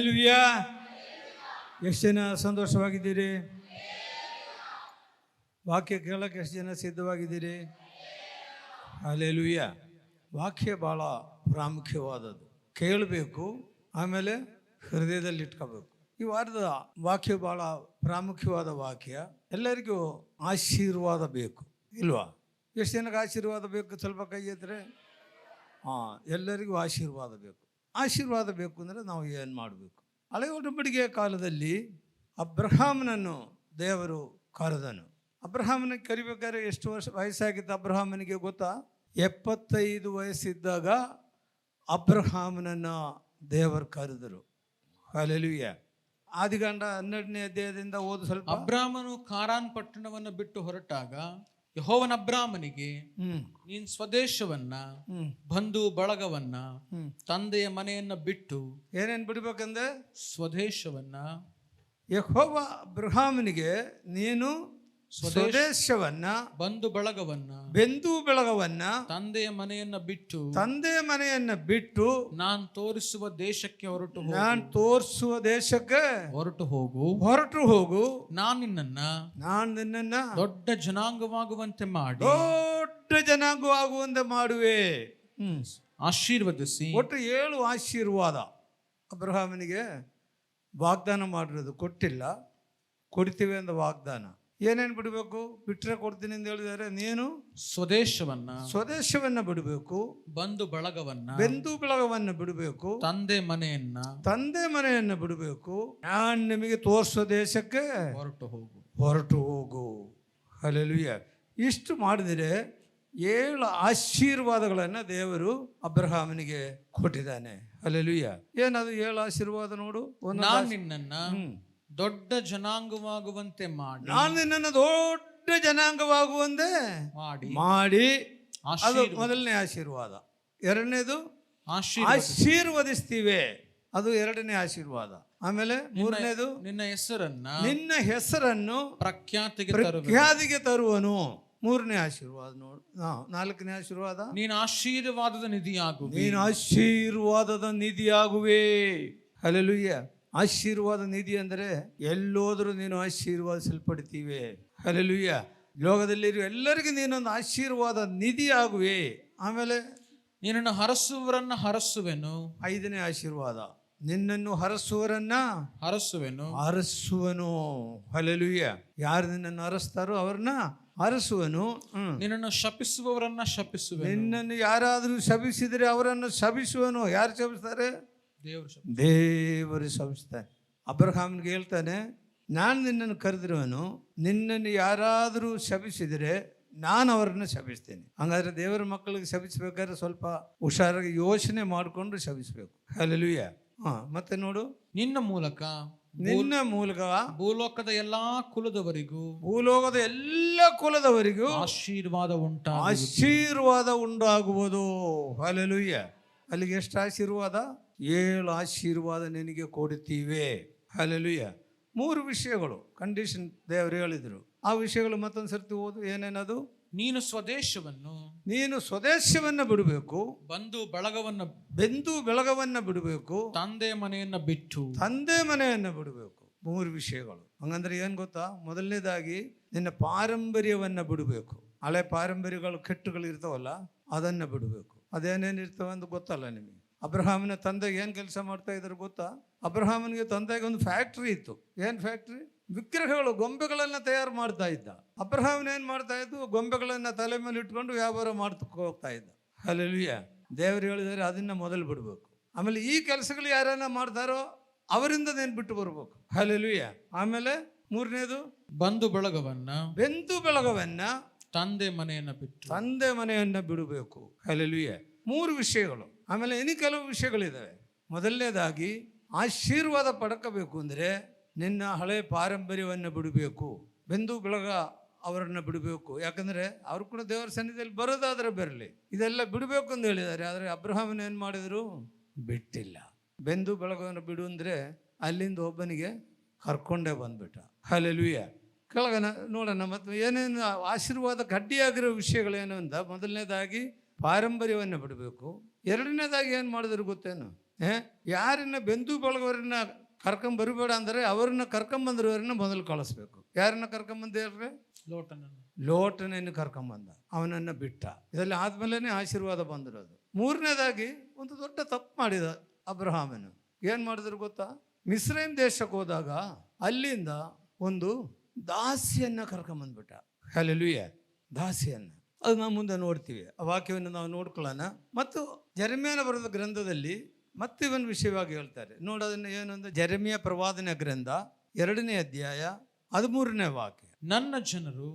Hallelujah. ಎಷ್ಟು ಜನ ಸಂತೋಷವಾಗಿದ್ದೀರಿ? ವಾಕ್ಯ ಕೇಳಕ್ಕೆ ಎಷ್ಟು ಜನ ಸಿದ್ಧವಾಗಿದ್ದೀರಿ? ಹಲ್ಲೆಲೂಯಾ. ವಾಕ್ಯ ಭಾಳ ಪ್ರಾಮುಖ್ಯವಾದದ್ದು. ಕೇಳಬೇಕು, ಆಮೇಲೆ ಹೃದಯದಲ್ಲಿ ಇಟ್ಕೋಬೇಕು. ಈ ವಾರದ ವಾಕ್ಯ ಭಾಳ ಪ್ರಾಮುಖ್ಯವಾದ ವಾಕ್ಯ. ಎಲ್ಲರಿಗೂ ಆಶೀರ್ವಾದ ಬೇಕು ಇಲ್ವಾ? ಎಷ್ಟು ಜನಕ್ಕೆ ಆಶೀರ್ವಾದ ಬೇಕು? ಸ್ವಲ್ಪ ಕೈ ಎತ್ತರೆ. ಎಲ್ಲರಿಗೂ ಆಶೀರ್ವಾದ ಬೇಕು. ಆಶೀರ್ವಾದ ಬೇಕು ಅಂದರೆ ನಾವು ಏನು ಮಾಡಬೇಕು? ಹಳೆಯ ಒಡಂಬಡಿಕೆಯ ಕಾಲದಲ್ಲಿ ಅಬ್ರಹಾಮನನ್ನು ದೇವರು ಕರೆದನು. ಅಬ್ರಹಾಮನಿಗೆ ಕರಿಬೇಕಾದ್ರೆ ಎಷ್ಟು ವಯಸ್ಸಾಗಿತ್ತು ಅಬ್ರಹಾಮನಿಗೆ ಗೊತ್ತಾ? 75 ವಯಸ್ಸಿದ್ದಾಗ ಅಬ್ರಹಾಮನನ್ನು ದೇವರು ಕರೆದರು. ಹಲ್ಲೆಲೂಯಾ. ಆದಿಕಾಂಡ 12ನೇ ಅಧ್ಯಾಯದಿಂದ ಓದು ಸ್ವಲ್ಪ. ಅಬ್ರಾಮನು ಕಾರಾನ್ ಪಟ್ಟಣವನ್ನು ಬಿಟ್ಟು ಹೊರಟಾಗ ಯೆಹೋವನ ಅಬ್ರಾಮನಿಗೆ, ನೀನ್ ಸ್ವದೇಶವನ್ನ, ಬಂಧು ಬಳಗವನ್ನ, ತಂದೆಯ ಮನೆಯನ್ನ ಬಿಟ್ಟು. ಏನೇನು ಬಿಡ್ಬೇಕಂದ್ರೆ? ಸ್ವದೇಶವನ್ನ. ಯೆಹೋವ ಅಬ್ರಹಾಮನಿಗೆ ನೀನು ಸ್ವದೇಶವನ್ನ, ಬಂಧು ಬಳಗವನ್ನ, ತಂದೆಯ ಮನೆಯನ್ನ ಬಿಟ್ಟು ನಾನು ತೋರಿಸುವ ದೇಶಕ್ಕೆ ಹೊರಟು ಹೋಗು. ನಾನು ನಿನ್ನನ್ನ ದೊಡ್ಡ ಜನಾಂಗವಾಗುವಂತೆ ಮಾಡುವೆ. ಆಶೀರ್ವದಿಸಿ. ಒಟ್ಟು 7 ಆಶೀರ್ವಾದ ಅಬ್ರಹಾಮನಿಗೆ ವಾಗ್ದಾನ ಮಾಡಿರೋದು. ಕೊಟ್ಟಿಲ್ಲ, ಕೊಡ್ತೀವಿ ಅಂತ ವಾಗ್ದಾನ. ಏನೇನು ಬಿಡಬೇಕು? ಬಿಟ್ಟರೆ ಕೊಡ್ತೀನಿ ಅಂತ ಹೇಳಿದ್ದಾರೆ. ನೀನು ಸ್ವದೇಶವನ್ನ ಬಿಡಬೇಕು, ಬಂಧು ಬಳಗವನ್ನ ಬಿಡಬೇಕು, ತಂದೆ ಮನೆಯನ್ನ ಬಿಡಬೇಕು. ನಾನು ನಿಮಗೆ ತೋರಿಸೋ ದೇಶಕ್ಕೆ ಹೊರಟು ಹೋಗು. ಹಲ್ಲೆಲೂಯಾ. ಇಷ್ಟು ಮಾಡಿದರೆ 7 ಆಶೀರ್ವಾದಗಳನ್ನು ದೇವರು ಅಬ್ರಹಾಮನಿಗೆ ಕೊಟ್ಟಿದ್ದಾನೆ. ಹಲ್ಲೆಲೂಯಾ. ಏನದು 7 ಆಶೀರ್ವಾದ ನೋಡು. ನಾನು ನಿನ್ನನ್ನ ದೊಡ್ಡ ಜನಾಂಗವಾಗುವಂತೆ ನಾನು ನಿನ್ನನ್ನು ದೊಡ್ಡ ಜನಾಂಗವಾಗುವಂತೆ ಮಾಡಿ. ಅದು ಮೊದಲನೇ ಆಶೀರ್ವಾದ. ಎರಡನೇದು ಆಶೀರ್ವದಿಸ್ತೀವಿ, ಅದು ಎರಡನೇ ಆಶೀರ್ವಾದ. ಆಮೇಲೆ ಮೂರನೇದು ನಿನ್ನ ಹೆಸರನ್ನು ಪ್ರಖ್ಯಾತಿಗೆ ತರುವನು. ಮೂರನೇ ಆಶೀರ್ವಾದ ನೋಡು. ನಾಲ್ಕನೇ ಆಶೀರ್ವಾದ, ನೀನು ಆಶೀರ್ವಾದದ ನಿಧಿಯಾಗುವೆ. ಹಲ್ಲೆಲೂಯಾ. ಆಶೀರ್ವಾದ ನಿಧಿ ಅಂದರೆ ಎಲ್ಲೋದ್ರೂ ನೀನು ಆಶೀರ್ವಾದಿಸಲ್ಪಡ್ತೀವಿ. ಹಲ್ಲೆಲೂಯಾ. ಲೋಕದಲ್ಲಿರುವ ಎಲ್ಲರಿಗೂ ನೀನೊಂದು ಆಶೀರ್ವಾದ ನಿಧಿ ಆಗುವೆ. ಆಮೇಲೆ ನಿನ್ನನ್ನು ಹರಸುವೆನು. 5ನೇ ಆಶೀರ್ವಾದ, ನಿನ್ನನ್ನು ಹರಸುವನು. ಹಲ್ಲೆಲೂಯಾ. ಯಾರು ನಿನ್ನನ್ನು ಹರಸ್ತಾರೋ ಅವ್ರನ್ನ ಹರಸುವನು. ನಿನ್ನನ್ನು ಶಪಿಸುವವರನ್ನ ನಿನ್ನನ್ನು ಯಾರಾದರೂ ಶಪಿಸಿದರೆ ಅವರನ್ನು ಶಪಿಸುವನು. ಯಾರು ಶಪಿಸ್ತಾರೆ? ದೇವರು ಶಪಿಸ್ತಾನೆ. ಅಬ್ರಹಾಮ್ಗೆ ಹೇಳ್ತಾನೆ, ನಾನು ನಿನ್ನನ್ನು ಕರೆದಿರುವನು, ನಿನ್ನನ್ನು ಯಾರಾದರೂ ಶಪಿಸಿದರೆ ನಾನು ಅವರನ್ನು ಶಪಿಸ್ತೇನೆ. ಹಂಗಾದ್ರೆ ದೇವರ ಮಕ್ಕಳಿಗೆ ಶಪಿಸ್ಬೇಕಾದ್ರೆ ಸ್ವಲ್ಪ ಹುಷಾರಾಗಿ ಯೋಚನೆ ಮಾಡಿಕೊಂಡು ಶಪಿಸ್ಬೇಕು. ಹಲ್ಲೆಲೂಯಾ. ಮತ್ತೆ ನೋಡು, ನಿನ್ನ ಮೂಲಕ ಭೂಲೋಕದ ಎಲ್ಲಾ ಕುಲದವರಿಗೂ ಆಶೀರ್ವಾದ ಉಂಟಾಗುವುದು. ಹಲ್ಲೆಲೂಯಾ. ಅಲ್ಲಿಗೆ ಎಷ್ಟು ಆಶೀರ್ವಾದ? 7 ಆಶೀರ್ವಾದ ನಿನಗೆ ಕೊಡುತ್ತೀವಿ. ಹಲ್ಲೆಲೂಯಾ. 3 ವಿಷಯಗಳು ಕಂಡೀಷನ್ ದೇವರು ಹೇಳಿದರು. ಆ ವಿಷಯಗಳು ಮತ್ತೊಂದು ಸರ್ತಿ ಓದು. ಏನೇನದು? ನೀನು ಸ್ವದೇಶವನ್ನ ಬಿಡಬೇಕು, ಬಂಧು ಬಳಗವನ್ನ ಬಿಡಬೇಕು, ತಂದೆ ಮನೆಯನ್ನ ಬಿಡಬೇಕು. 3 ವಿಷಯಗಳು. ಹಂಗಂದ್ರೆ ಏನ್ ಗೊತ್ತಾ? ಮೊದಲನೇದಾಗಿ ನಿನ್ನ ಪಾರಂಪರ್ಯವನ್ನ ಬಿಡಬೇಕು. ಹಳೆ ಪಾರಂಪರ್ಯಗಳು ಕೆಟ್ಟುಗಳು ಇರ್ತಾವಲ್ಲ, ಅದನ್ನ ಬಿಡಬೇಕು. ಅದೇನೇನು ಇರ್ತವೆ ಅಂತ ಗೊತ್ತಲ್ಲ ನಿಮಗೆ. ಅಬ್ರಹಾಮನ ತಂದೆಗೆ ಏನು ಕೆಲಸ ಮಾಡ್ತಾ ಇದ್ರು ಗೊತ್ತಾ? ಅಬ್ರಹಾಮನಿಗೆ ತಂದೆಗೆ ಒಂದು ಫ್ಯಾಕ್ಟ್ರಿ ಇತ್ತು. ಏನು ಫ್ಯಾಕ್ಟ್ರಿ? ವಿಗ್ರಹಗಳು, ಗೊಂಬೆಗಳನ್ನ ತಯಾರು ಮಾಡ್ತಾ ಇದ್ದ. ಅಬ್ರಹಾಮನ ಏನು ಮಾಡ್ತಾ ಇದ್ದು? ಗೊಂಬೆಗಳನ್ನ ತಲೆ ಮೇಲೆ ಇಟ್ಕೊಂಡು ವ್ಯಾಪಾರ ಮಾಡ್ತಾ ಹೋಗ್ತಾ ಇದ್ದ. ಹಲ್ಲೆಲೂಯಾ. ದೇವರು ಹೇಳಿದರೆ ಅದನ್ನ ಮೊದಲು ಬಿಡಬೇಕು. ಆಮೇಲೆ ಈ ಕೆಲಸಗಳು ಯಾರನ್ನ ಮಾಡ್ತಾರೋ ಅವರಿಂದ ನೀನು ಬಿಟ್ಟು ಬರ್ಬೇಕು. ಹಲ್ಲೆಲೂಯಾ. ಆಮೇಲೆ ಮೂರನೇದು, ಬಂಧು ಬಳಗವನ್ನ ತಂದೆ ಮನೆಯನ್ನ ಬಿಡಬೇಕು. ಹಲ್ಲೆಲೂಯಾ. 3 ವಿಷಯಗಳು. ಆಮೇಲೆ ಇನ್ನು ಕೆಲವು ವಿಷಯಗಳಿದ್ದಾವೆ. ಮೊದಲನೇದಾಗಿ ಆಶೀರ್ವಾದ ಪಡ್ಕೋಬೇಕು ಅಂದರೆ ನಿನ್ನ ಹಳೆ ಪಾರಂಪರ್ಯವನ್ನು ಬಿಡಬೇಕು, ಬಂಧು ಬಳಗ ಅವರನ್ನು ಬಿಡಬೇಕು. ಯಾಕಂದರೆ ಅವರು ಕೂಡ ದೇವರ ಸನ್ನಿಧಿಯಲ್ಲಿ ಬರೋದಾದರೆ ಬರಲಿ, ಇದೆಲ್ಲ ಬಿಡಬೇಕು ಅಂತ ಹೇಳಿದ್ದಾರೆ. ಆದರೆ ಅಬ್ರಹಾಮನ ಏನು ಮಾಡಿದರು? ಬಿಟ್ಟಿಲ್ಲ. ಬಂಧು ಬಳಗವನ್ನು ಬಿಡು ಅಂದರೆ ಅಲ್ಲಿಂದ ಒಬ್ಬನಿಗೆ ಕರ್ಕೊಂಡೇ ಬಂದ್ಬಿಟ್ಟ. ಹಲ್ಲೆಲೂಯಾ. ಕೆಳಗನ ನೋಡೋಣ ಮತ್ತು ಏನೇನು ಆಶೀರ್ವಾದ ಗಡ್ಡಿಯಾಗಿರೋ ವಿಷಯಗಳೇನು ಅಂತ. ಮೊದಲನೇದಾಗಿ ಪಾರಂಪರ್ಯವನ್ನು ಬಿಡಬೇಕು. ಎರಡನೇದಾಗಿ ಏನು ಮಾಡಿದ್ರು ಗೊತ್ತೇನು? ಯಾರನ್ನ ಬೆಂದು ಬಳಗವರನ್ನ ಕರ್ಕೊಂಬರಬೇಡ ಅಂದರೆ ಅವ್ರನ್ನ ಕರ್ಕೊಂಬಂದ್ರವ್ರನ್ನ ಮೊದಲು ಕಳಿಸ್ಬೇಕು. ಯಾರನ್ನ ಕರ್ಕೊಂಬಂದು ಹೇಳ್ರೆ? ಲೋಟನನ್ನು ಕರ್ಕೊಂಬಂದ, ಅವನನ್ನು ಬಿಟ್ಟ. ಇದೆಲ್ಲ ಆದ್ಮೇಲೆ ಆಶೀರ್ವಾದ ಬಂದಿರೋದು. ಮೂರನೇದಾಗಿ ಒಂದು ದೊಡ್ಡ ತಪ್ಪು ಮಾಡಿದ ಅಬ್ರಹಾಮನು. ಏನು ಮಾಡಿದ್ರು ಗೊತ್ತಾ? ಮಿಸ್ರೈಮ್ ದೇಶಕ್ಕೆ ಹೋದಾಗ ಅಲ್ಲಿಂದ ಒಂದು ದಾಸಿಯನ್ನ ಕರ್ಕೊಂಬಂದ್ಬಿಟ್ಟ. ಹಲ್ಲೆಲೂಯಾ, ದಾಸಿಯನ್ನ. ಅದು ನಾವು ಮುಂದೆ ನೋಡ್ತೀವಿ, ಆ ವಾಕ್ಯವನ್ನು ನಾವು ನೋಡ್ಕೊಳ್ಳೋಣ. ಮತ್ತು ಜೆರೆಮ್ಯನ ಬರೆದ ಗ್ರಂಥದಲ್ಲಿ ಮತ್ತೆ ಇವನ್ ವಿಷಯವಾಗಿ ಹೇಳ್ತಾರೆ. ನೋಡೋದನ್ನ ಏನು ಅಂದ್ರೆ, ಜೆರೆಮ್ಯ ಪ್ರವಾದನೆ ಗ್ರಂಥ 2ನೇ ಅಧ್ಯಾಯ 13ನೇ ವಾಕ್ಯ. ನನ್ನ ಜನರು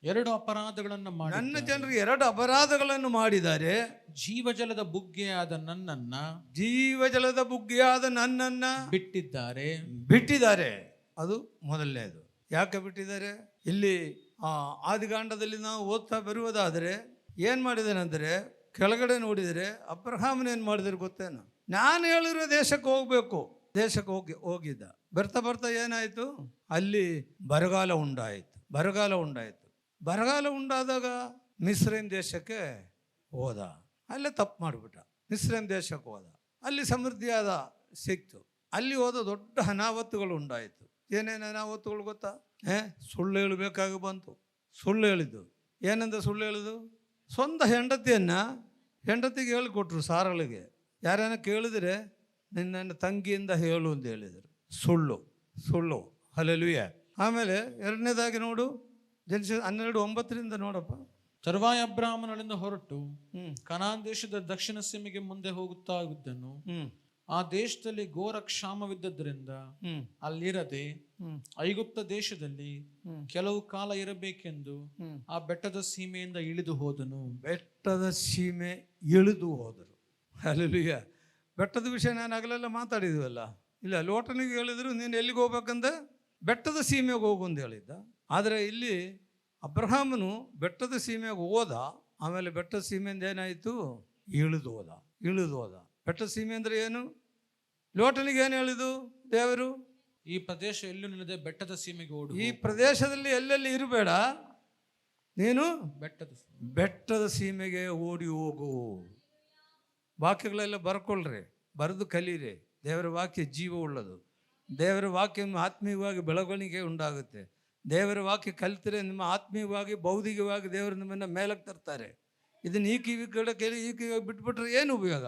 2 ಅಪರಾಧಗಳನ್ನು ಮಾಡಿ, ನನ್ನ ಜನರು 2 ಅಪರಾಧಗಳನ್ನು ಮಾಡಿದ್ದಾರೆ. ಜೀವಜಲದ ಬುಗ್ಗೆಯಾದ ನನ್ನನ್ನ ಬಿಟ್ಟಿದ್ದಾರೆ. ಅದು ಮೊದಲನೇದು. ಯಾಕೆ ಬಿಟ್ಟಿದ್ದಾರೆ? ಇಲ್ಲಿ ಆದಿಕಾಂಡದಲ್ಲಿ ನಾವು ಓದ್ತಾ ಬರುವುದಾದರೆ ಏನು ಮಾಡಿದಾನಂದರೆ, ಕೆಳಗಡೆ ನೋಡಿದರೆ ಅಬ್ರಹಾಮನ ಏನು ಮಾಡಿದ್ರು ಗೊತ್ತೇನು? ನಾನು ಹೇಳಿರೋ ದೇಶಕ್ಕೆ ಹೋಗ್ಬೇಕು. ದೇಶಕ್ಕೆ ಹೋಗಿದ್ದ. ಬರ್ತಾ ಏನಾಯಿತು? ಅಲ್ಲಿ ಬರಗಾಲ ಉಂಟಾದಾಗ ಮಿಸ್ರೈಮ್ ದೇಶಕ್ಕೆ ಹೋದ. ಅಲ್ಲೇ ತಪ್ಪು ಮಾಡಿಬಿಟ್ಟ. ಮಿಸ್ರೈಮ್ ದೇಶಕ್ಕೆ ಹೋದ, ಅಲ್ಲಿ ಸಮೃದ್ಧಿಯಾದ ಸಿಕ್ತು. ಅಲ್ಲಿ ಹೋದ ದೊಡ್ಡ ಅನಾಹುತಗಳು ಉಂಟಾಯಿತು. ಏನೇನು ಅನಾಹುತಗಳು ಗೊತ್ತಾ? ಸುಳ್ಳು ಹೇಳಬೇಕಾಗಿ ಬಂತು. ಸುಳ್ಳು ಹೇಳಿದ್ದು ಏನಂತ ಸುಳ್ಳು ಹೇಳಿದು? ಸ್ವಂತ ಹೆಂಡತಿಗೆ ಹೇಳಿಕೊಟ್ರು ಸಾರಳಿಗೆ. ಯಾರನ್ನ ಕೇಳಿದ್ರೆ ನಿನ್ನ ತಂಗಿಯಿಂದ ಹೇಳು ಅಂತ ಹೇಳಿದರು. ಸುಳ್ಳು. ಹಲ್ಲೆಲೂಯಾ. ಆಮೇಲೆ 2ನೇದಾಗಿ ನೋಡು, ಜನಿಸ 12:9 ನೋಡಪ್ಪ. ತರುವಾಯ ಅಬ್ರಾಹ್ಮನಳಿಂದ ಹೊರಟು ಕನಾನ್ ದೇಶದ ದಕ್ಷಿಣ ಸೀಮೆಗೆ ಮುಂದೆ ಹೋಗುತ್ತಾ ಇದ್ದನು. ಆ ದೇಶದಲ್ಲಿ ಘೋರ ಕ್ಷಾಮವಿದ್ದರಿಂದ ಅಲ್ಲಿರದೆ ಐಗುಪ್ತ ದೇಶದಲ್ಲಿ ಕೆಲವು ಕಾಲ ಇರಬೇಕೆಂದು ಆ ಬೆಟ್ಟದ ಸೀಮೆಯಿಂದ ಇಳಿದು ಹೋದನು. ಬೆಟ್ಟದ ಸೀಮೆ ಇಳಿದು ಹೋದರು. ಹಲ್ಲೆಲೂಯಾ. ಬೆಟ್ಟದ ವಿಷಯ ನಾನು ಆಗಲೆಲ್ಲ ಮಾತಾಡಿದ್ವಲ್ಲ. ಇಲ್ಲ, ಲೋಟನಿಗೆ ಹೇಳಿದ್ರು ನೀನು ಎಲ್ಲಿಗೆ ಹೋಗ್ಬೇಕಂದ್ರೆ ಬೆಟ್ಟದ ಸೀಮೆಗೆ ಹೋಗು ಅಂತ ಹೇಳಿದ್ದ. ಆದರೆ ಇಲ್ಲಿ ಅಬ್ರಹಾಮನು ಬೆಟ್ಟದ ಸೀಮೆಗೆ ಹೋದ. ಆಮೇಲೆ ಬೆಟ್ಟದ ಸೀಮೆಯಿಂದ ಏನಾಯಿತು? ಇಳಿದು ಹೋದ. ಬೆಟ್ಟದ ಸೀಮೆ ಅಂದರೆ ಏನು? ಲೋಟನಿಗೆ ಏನು ಹೇಳಿದು ದೇವರು? ಈ ಪ್ರದೇಶ ಎಲ್ಲೂ ನಿಲ್ಲದೆ ಬೆಟ್ಟದ ಸೀಮೆಗೆ ಓಡು. ಈ ಪ್ರದೇಶದಲ್ಲಿ ಎಲ್ಲೆಲ್ಲಿ ಇರಬೇಡ, ನೀನು ಬೆಟ್ಟದ ಸೀಮೆಗೆ ಓಡಿ ಹೋಗು. ವಾಕ್ಯಗಳೆಲ್ಲ ಬರ್ಕೊಳ್ರಿ, ಬರೆದು ಕಲೀರಿ. ದೇವರ ವಾಕ್ಯ ಜೀವ ಉಳ್ಳದು. ದೇವರ ವಾಕ್ಯ ಆತ್ಮೀಯವಾಗಿ ಬೆಳವಣಿಗೆ ಉಂಟಾಗುತ್ತೆ. ದೇವರ ವಾಕ್ಯ ಕಲಿತರೆ ನಿಮ್ಮ ಆತ್ಮೀಯವಾಗಿ ಬೌದ್ಧಿಕವಾಗಿ ದೇವರು ನಿಮ್ಮನ್ನು ಮೇಲಕ್ಕೆ ತರ್ತಾರೆ. ಇದನ್ನು ಈ ಕಿವಿ ಕೇಳಿ ಈ ಕಿವಿ ಬಿಟ್ಬಿಟ್ರೆ ಏನು ಉಪಯೋಗ?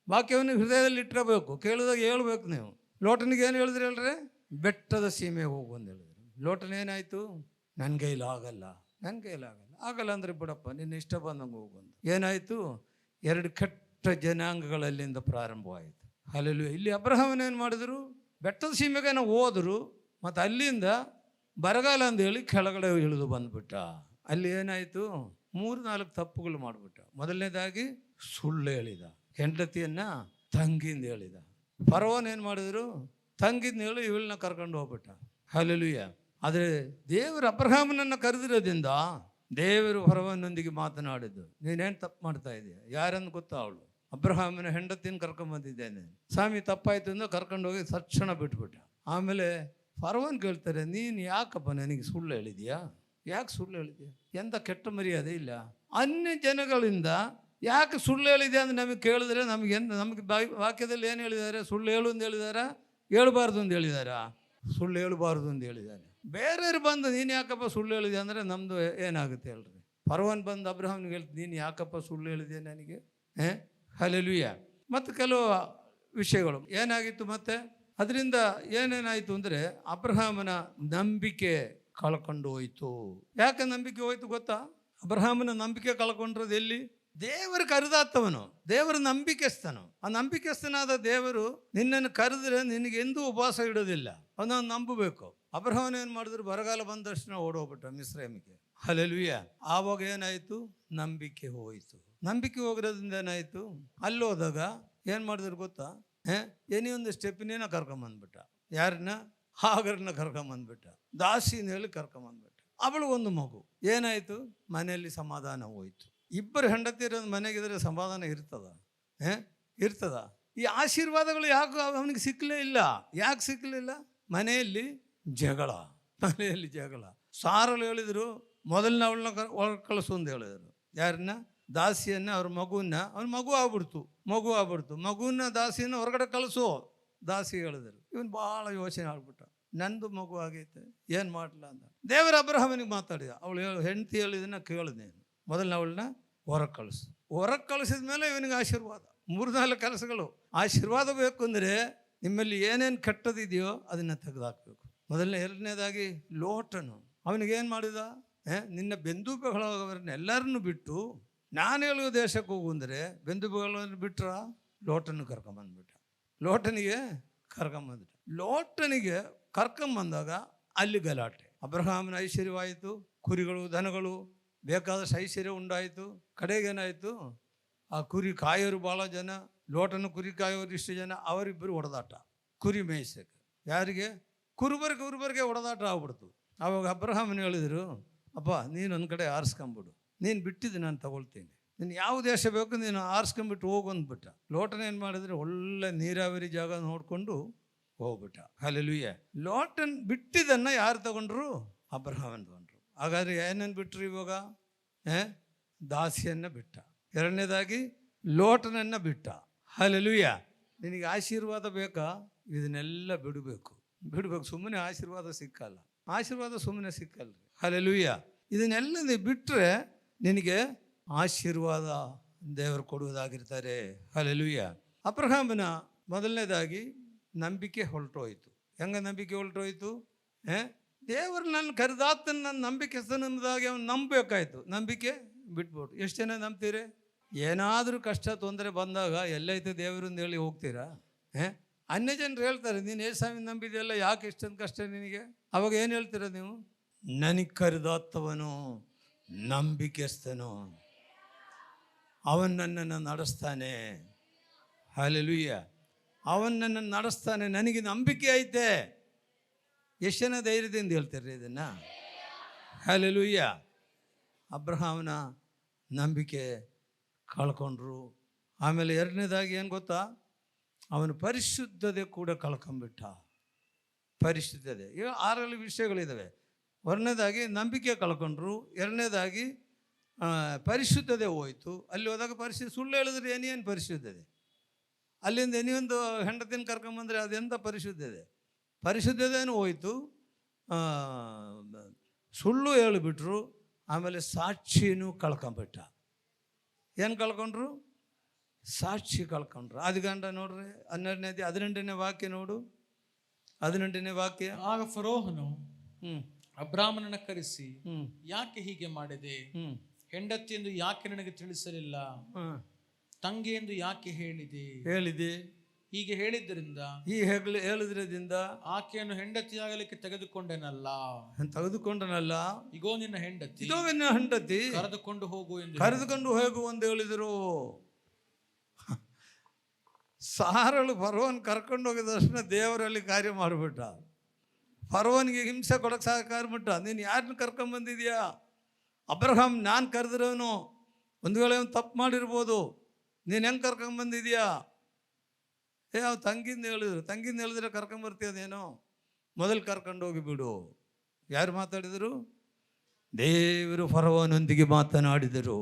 ವಾಕ್ಯವನ್ನು ಹೃದಯದಲ್ಲಿ ಇಟ್ಕೋಬೇಕು, ಕೇಳಿದಾಗ ಹೇಳ್ಬೇಕು ನೀವು. ಲೋಟನಿಗೆ ಏನು ಹೇಳಿದ್ರಿ ಹೇಳ್ರಿ? ಬೆಟ್ಟದ ಸೀಮೆ ಹೋಗು ಅಂತ ಹೇಳಿದ್ರು. ಲೋಟನ ಏನಾಯಿತು? ನನ್ನ ಕೈಲಿ ಆಗಲ್ಲ ಅಂದರೆ ಬಿಡಪ್ಪ, ನಿನ್ನ ಇಷ್ಟ ಬಂದಂಗೆ ಹೋಗು ಅಂತ. ಏನಾಯಿತು? 2 ಕೆಟ್ಟ ಜನಾಂಗಗಳಲ್ಲಿಂದ ಪ್ರಾರಂಭವಾಯಿತು. ಹಲ್ಲೆಲೂಯಾ. ಇಲ್ಲಿ ಅಬ್ರಹಾಮನ ಏನು ಮಾಡಿದ್ರು? ಬೆಟ್ಟದ ಸೀಮೆಗೆ ಹೋದರು. ಮತ್ತು ಅಲ್ಲಿಂದ ಬರಗಾಲ ಅಂದೇಳಿ ಕೆಳಗಡೆ ಇಳಿದು ಬಂದ್ಬಿಟ್ಟ. ಅಲ್ಲಿ ಏನಾಯಿತು? 3-4 ತಪ್ಪುಗಳು ಮಾಡಿಬಿಟ್ಟ. ಮೊದಲನೇದಾಗಿ ಸುಳ್ಳು ಹೇಳಿದ. ಹೆಂಡತಿಯನ್ನ ತಂಗಿಂದ ಹೇಳಿದ. ಫರೋನ್ ಏನು ಮಾಡಿದ್ರು? ತಂಗಿಂದ ಹೇಳಿ ಇವಳನ್ನ ಕರ್ಕೊಂಡು ಹೋಗ್ಬಿಟ್ಟ. ಹಲ್ಲೆಲೂಯಾ. ಆದರೆ ದೇವರು ಅಬ್ರಹಾಮನನ್ನು ಕರೆದಿರೋದ್ರಿಂದ ದೇವರು ಫರೋನೊಂದಿಗೆ ಮಾತನಾಡಿದ್ದು. ನೀನೇನು ತಪ್ಪು ಮಾಡ್ತಾ ಇದೆಯಾ? ಯಾರನ್ನು ಗೊತ್ತಾ? ಅವಳು ಅಬ್ರಹಾಮನ ಹೆಂಡತಿನ ಕರ್ಕೊಂಬಂದಿದ್ದೇನೆ. ಸ್ವಾಮಿ ತಪ್ಪಾಯ್ತು ಅಂದ್ರೆ ಕರ್ಕೊಂಡು ಹೋಗಿ ತಕ್ಷಣ ಬಿಟ್ಬಿಟ್ಟ. ಆಮೇಲೆ ಫರೋನ್ ಕೇಳ್ತಾರೆ, ನೀನು ಯಾಕಪ್ಪ ನನಗೆ ಸುಳ್ಳು ಹೇಳಿದ್ಯಾ? ಯಾಕೆ ಸುಳ್ಳು ಹೇಳಿದ್ಯಾ? ಎಂಥ ಕೆಟ್ಟ ಮರ್ಯಾದೆ ಇಲ್ಲ. ಅನ್ಯ ಜನಗಳಿಂದ ಯಾಕೆ ಸುಳ್ಳು ಹೇಳಿದೆ ಅಂತ ನಮಗೆ ಕೇಳಿದ್ರೆ ನಮಗೆ ವಾಕ್ಯದಲ್ಲಿ ಏನು ಹೇಳಿದ್ದಾರೆ? ಸುಳ್ಳು ಹೇಳು ಅಂತ ಹೇಳಿದಾರ? ಹೇಳ್ಬಾರ್ದು ಅಂತ ಹೇಳಿದಾರ? ಸುಳ್ಳು ಹೇಳಬಾರ್ದು ಅಂತ ಹೇಳಿದ್ದಾರೆ. ಬೇರೆಯವ್ರು ಬಂದು ನೀನು ಯಾಕಪ್ಪ ಸುಳ್ಳು ಹೇಳಿದೆ ಅಂದರೆ ನಮ್ಮದು ಏನಾಗುತ್ತೆ ಹೇಳ್ರಿ? ಫರೋನ್ ಬಂದು ಅಬ್ರಹಾಮ್ನಿಗೆ ಹೇಳ್ತೀನಿ, ನೀನು ಯಾಕಪ್ಪ ಸುಳ್ಳು ಹೇಳಿದೆ ನನಗೆ? ಹಲ್ಲೆಲೂಯಾ. ಮತ್ತು ಕೆಲವು ವಿಷಯಗಳು ಏನಾಗಿತ್ತು ಮತ್ತೆ ಅದರಿಂದ ಏನೇನಾಯಿತು ಅಂದರೆ ಅಬ್ರಹಾಮನ ನಂಬಿಕೆ ಕಳ್ಕೊಂಡು ಹೋಯಿತು. ಯಾಕೆ ನಂಬಿಕೆ ಹೋಯ್ತು ಗೊತ್ತಾ? ಅಬ್ರಹಾಮನ ನಂಬಿಕೆ ಕಳ್ಕೊಂಡ್ರದ್ದು ಎಲ್ಲಿ? ದೇವರು ಕರೆದಾತವನು, ದೇವರು ನಂಬಿಕೆಸ್ತನು. ಆ ನಂಬಿಕೆಸ್ತನಾದ ದೇವರು ನಿನ್ನನ್ನು ಕರೆದ್ರೆ ನಿನಗೆ ಎಂದೂ ಉಪವಾಸ ಇಡೋದಿಲ್ಲ. ಅವನನ್ನು ನಂಬಬೇಕು. ಅಬ್ರಹಾಮನ ಏನು ಮಾಡಿದ್ರು? ಬರಗಾಲ ಬಂದ ತಕ್ಷಣ ಓಡೋಗ್ಬಿಟ್ಟ ಮಿಸ್ರೈಮಿಗೆ. ಹಲ್ಲೆಲೂಯಾ. ಆವಾಗ ಏನಾಯಿತು? ನಂಬಿಕೆ ಹೋಯಿತು. ನಂಬಿಕೆ ಹೋಗಿರೋದ್ರಿಂದ ಏನಾಯಿತು? ಅಲ್ಲಿ ಹೋದಾಗ ಏನು ಮಾಡಿದ್ರು ಗೊತ್ತಾ? ಏನೇ ಒಂದು ಸ್ಟೆಪ್ಪಿನೇನ ಕರ್ಕೊಂಬಂದ್ಬಿಟ್ಟ. ಯಾರನ್ನ? ಹಾಗರನ್ನ ಕರ್ಕೊಂಬಂದ್ಬಿಟ್ಟ. ದಾಸಿನ ಹೇಳಿ ಕರ್ಕೊಂಬಂದ್ಬಿಟ್ಟ. ಅವಳು ಒಂದು ಮಗು. ಏನಾಯಿತು? ಮನೆಯಲ್ಲಿ ಸಮಾಧಾನ ಹೋಯಿತು. 2 ಹೆಂಡತಿಯರೊಂದು ಮನೆಗಿದ್ರೆ ಸಮಾಧಾನ ಇರ್ತದ? ಈ ಆಶೀರ್ವಾದಗಳು ಯಾಕೆ ಅವನಿಗೆ ಸಿಕ್ಕಲೇ ಇಲ್ಲ? ಯಾಕೆ ಸಿಕ್ಕಲಿಲ್ಲ? ಮನೆಯಲ್ಲಿ ಜಗಳ. ಸಾರಲು ಹೇಳಿದರು ಮೊದಲನೇ ಅವಳನ್ನ ಒಳಗೆ ಕಳಿಸು ಅಂತ ಹೇಳಿದರು. ಯಾರನ್ನ? ದಾಸಿಯನ್ನ, ಅವ್ರ ಮಗುವನ್ನ. ಅವ್ನ ಮಗು ಆಗ್ಬಿಡ್ತು. ಮಗು ಆಗ್ಬಿಡ್ತು. ಮಗುನ ದಾಸಿನ ಹೊರಗಡೆ ಕಳಿಸು. ದಾಸಿ ಹೇಳಿದ್ರು. ಇವನು ಭಾಳ ಯೋಚನೆ ಆಗ್ಬಿಟ್ಟ, ನಂದು ಮಗು ಆಗೈತೆ, ಏನು ಮಾಡಲ ಅಂತ. ದೇವರ ಅಬ್ರಹಾಮನಿಗೆ ಮಾತಾಡಿದ. ಅವಳು ಹೆಂಡತಿ ಹೇಳಿದನ್ನ ಕೇಳಿದೆ. ಮೊದಲನೇ ಅವಳನ್ನ ಹೊರಗೆ ಕಳಿಸು. ಹೊರಗೆ ಕಳಿಸಿದ ಮೇಲೆ ಇವನಿಗೆ ಆಶೀರ್ವಾದ. 3-4 ಕೆಲಸಗಳು. ಆಶೀರ್ವಾದ ಬೇಕು ಅಂದರೆ ನಿಮ್ಮಲ್ಲಿ ಏನೇನು ಕೆಟ್ಟದಿದೆಯೋ ಅದನ್ನು ತೆಗೆದುಹಾಕಬೇಕು. ಎರಡನೇದಾಗಿ ಲೋಟನು ಅವನಿಗೇನು ಮಾಡಿದ, ನಿನ್ನ ಬೆಂದುಬೆಗಳವರನ್ನ ಎಲ್ಲರನ್ನು ಬಿಟ್ಟು ನಾನು ಹೇಳುವ ದೇಶಕ್ಕೆ ಹೋಗು ಅಂದರೆ ಬೆಂದುಬೆಗಳನ್ನು ಬಿಟ್ರ ಲೋಟನ್ನು ಕರ್ಕೊಂಬಂದ್ಬಿಟ್ಟ. ಲೋಟನಿಗೆ ಕರ್ಕೊಂಬಂದಾಗ ಅಲ್ಲಿ ಗಲಾಟೆ. ಅಬ್ರಹಾಮನ ಐಶ್ವರ್ಯವಾಯಿತು, ಕುರಿಗಳು ದನಗಳು ಬೇಕಾದಷ್ಟು ಐಶ್ವರ್ಯ ಉಂಟಾಯಿತು. ಕಡೆಗೇನಾಯಿತು, ಆ ಕುರಿ ಕಾಯೋರು ಭಾಳ ಜನ, ಲೋಟನ ಕುರಿ ಕಾಯೋರು ಇಷ್ಟು ಜನ, ಅವರಿಬ್ಬರು ಹೊಡೆದಾಟ. ಕುರಿ ಮೇಯಿಸಕ್ಕೆ ಯಾರಿಗೆ, ಕುರುಬರಿಗೆ ಹೊಡೆದಾಟ ಆಗ್ಬಿಡ್ತು. ಆವಾಗ ಅಬ್ರಹಾಮನ ಹೇಳಿದರು, ಅಪ್ಪ ನೀನು ಒಂದು ಕಡೆ ಆರಿಸ್ಕೊಂಬಿಡು, ನೀನು ಬಿಟ್ಟಿದ್ದು ನಾನು ತಗೊಳ್ತೀನಿ, ನೀನು ಯಾವ ದೇಶ ಬೇಕು ನೀನು ಆರಿಸ್ಕೊಂಬಿಟ್ಟು ಹೋಗು ಅಂದ್ಬಿಟ್ಟ. ಲೋಟನ ಏನು ಮಾಡಿದ್ರೆ ಒಳ್ಳೆ ನೀರಾವರಿ ಜಾಗ ನೋಡಿಕೊಂಡು ಹೋಗ್ಬಿಟ್ಟ. ಹಲ್ಲೆಲೂಯಾ. ಲೋಟನ್ ಬಿಟ್ಟಿದ್ದನ್ನು ಯಾರು ತಗೊಂಡ್ರು, ಅಬ್ರಹಾಮನ್ ತಗೊಂಡ್ರು. ಹಾಗಾದ್ರೆ ಏನೇನು ಬಿಟ್ಟರು ಇವಾಗ, ದಾಸಿಯನ್ನು ಬಿಟ್ಟ. ಎರಡನೇದಾಗಿ ಲೋಟನನ್ನು ಬಿಟ್ಟ. ಹಲ್ಲೆಲೂಯಾ. ನಿನಗೆ ಆಶೀರ್ವಾದ ಬೇಕಾ, ಇದನ್ನೆಲ್ಲ ಬಿಡಬೇಕು. ಸುಮ್ಮನೆ ಆಶೀರ್ವಾದ ಸುಮ್ಮನೆ ಸಿಕ್ಕಲ್ಲ. ಹಲ್ಲೆಲೂಯಾ. ಇದನ್ನೆಲ್ಲ ನೀವು ಬಿಟ್ಟರೆ ನಿನಗೆ ಆಶೀರ್ವಾದ ದೇವರು ಕೊಡುವುದಾಗಿರ್ತಾರೆ. ಹಲ್ಲೆಲೂಯಾ. ಅಬ್ರಹಾಮನ ಮೊದಲನೇದಾಗಿ ನಂಬಿಕೆ ಹೊರಟೋಯ್ತು. ಹೆಂಗೆ ನಂಬಿಕೆ ಹೊರಟೋಯ್ತು, ದೇವರು ನನ್ನ ಕರೆದಾತನ ನನ್ನ ನಂಬಿಕೆಸ್ತನದಾಗಿ ಅವನು ನಂಬಬೇಕಾಯ್ತು. ನಂಬಿಕೆ ಬಿಟ್ಬಿಟ್ಟು. ಎಷ್ಟು ಜನ ನಂಬ್ತೀರಿ? ಏನಾದರೂ ಕಷ್ಟ ತೊಂದರೆ ಬಂದಾಗ ಎಲ್ಲೈತೆ ದೇವರಿಂದ ಹೇಳಿ ಹೋಗ್ತೀರಾ? ಅನ್ಯ ಜನರು ಹೇಳ್ತಾರೆ, ನೀನು ಏಸಾಮಿ ನಂಬಿದೆಯಲ್ಲ, ಯಾಕೆ ಇಷ್ಟೊಂದು ಕಷ್ಟ ನಿನಗೆ? ಅವಾಗ ಏನು ಹೇಳ್ತೀರ ನೀವು? ನನಗೆ ಕರೆದಾತವನು ನಂಬಿಕೆಸ್ತನು, ಅವನು ನನ್ನನ್ನು ನಡೆಸ್ತಾನೆ. ಹಲ್ಲೆಲೂಯಾ. ಅವನು ನನ್ನನ್ನು ನಡೆಸ್ತಾನೆ, ನನಗೆ ನಂಬಿಕೆ ಐತೆ. ಎಷ್ಟು ಜನ ಧೈರ್ಯದಿಂದ ಹೇಳ್ತೀರಿ ಇದನ್ನು? ಹಲ್ಲೆಲೂಯಾ. ಅಬ್ರಹಾಮನ ನಂಬಿಕೆ ಕಳ್ಕೊಂಡ್ರು. ಆಮೇಲೆ ಎರಡನೇದಾಗಿ ಏನು ಗೊತ್ತಾ, ಅವನು ಪರಿಶುದ್ಧತೆ ಕೂಡ ಕಳ್ಕೊಂಬಿಟ್ಟ. ಪರಿಶುದ್ಧತೆ 6 ವಿಷಯಗಳಿದ್ದಾವೆ. ಒಂದನೇದಾಗಿ ನಂಬಿಕೆ ಕಳ್ಕೊಂಡ್ರು, ಎರಡನೇದಾಗಿ ಪರಿಶುದ್ಧತೆ ಹೋಯಿತು. ಅಲ್ಲಿ ಹೋದಾಗ ಸುಳ್ಳು ಹೇಳಿದ್ರೆ ಏನೇನು ಪರಿಶುದ್ಧತೆ, ಅಲ್ಲಿಂದ ಇನ್ನೊಂದು ಹೆಂಡತಿನ ಕರ್ಕೊಂಬಂದರೆ ಅದೆಂಥ ಪರಿಶುದ್ಧತೆನೂ ಹೋಯಿತು. ಸುಳ್ಳು ಹೇಳಿಬಿಟ್ರು. ಆಮೇಲೆ ಸಾಕ್ಷಿನೂ ಕಳ್ಕೊಂಬಿಟ್ಟ. ಏನು ಕಳ್ಕೊಂಡ್ರು? ಸಾಕ್ಷಿ ಕಳ್ಕೊಂಡ್ರು. ಆದಿಕಾಂಡ ನೋಡ್ರಿ 18ನೇ ವಾಕ್ಯ ನೋಡು. 18ನೇ ವಾಕ್ಯ. ಆಗ ಫರೋಹನು ಅಬ್ರಾಮನನ್ನ ಕರೆಸಿ, ಯಾಕೆ ಹೀಗೆ ಮಾಡಿದೆ? ಹೆಂಡತಿ ಎಂದು ಯಾಕೆ ನನಗೆ ತಿಳಿಸಲಿಲ್ಲ? ತಂಗಿ ಎಂದು ಯಾಕೆ ಹೇಳಿದೆ? ಹೀಗೆ ಹೇಳಿದ್ದರಿಂದ ಆಕೆಯನ್ನು ಹೆಂಡತಿಯಾಗಲಿಕ್ಕೆ ತೆಗೆದುಕೊಂಡನಲ್ಲ. ಇಗೋ ನಿನ್ನ ಹೆಂಡತಿ ಕರೆದುಕೊಂಡು ಹೋಗು ಎಂದು ಹೇಳಿದರು. ಸಾರಳು ಫರೋನ್ ಕರ್ಕೊಂಡು ಹೋಗಿದ ತಕ್ಷಣ ದೇವರಲ್ಲಿ ಕಾರ್ಯ ಮಾಡಿಬಿಟ್ಟ. ಫರೋನ್ಗೆ ಹಿಂಸೆ ಕೊಡಕ್ಕೆ ಸಹಕಾರ ಬಿಟ್ಟ. ನೀನು ಯಾರನ್ನ ಕರ್ಕೊಂಬಂದಿದ್ಯಾ? ಅಬ್ರಹಾಮ್ ನಾನು ಕರೆದಿರೋನು. ಒಂದು ವೇಳೆ ಅವನು ತಪ್ಪು ಮಾಡಿರ್ಬೋದು, ನೀನು ಹೆಂಗೆ ಕರ್ಕೊಂಬಂದಿದ್ಯಾ? ಅವ್ನು ತಂಗಿಂದ ಹೇಳಿದ್ರೆ ಕರ್ಕೊಂಬರ್ತೀಯದೇನೋ, ಮೊದಲು ಕರ್ಕೊಂಡು ಹೋಗಿಬಿಡು. ಯಾರು ಮಾತಾಡಿದರು? ದೇವರು ಫರೋನೊಂದಿಗೆ ಮಾತನಾಡಿದರು.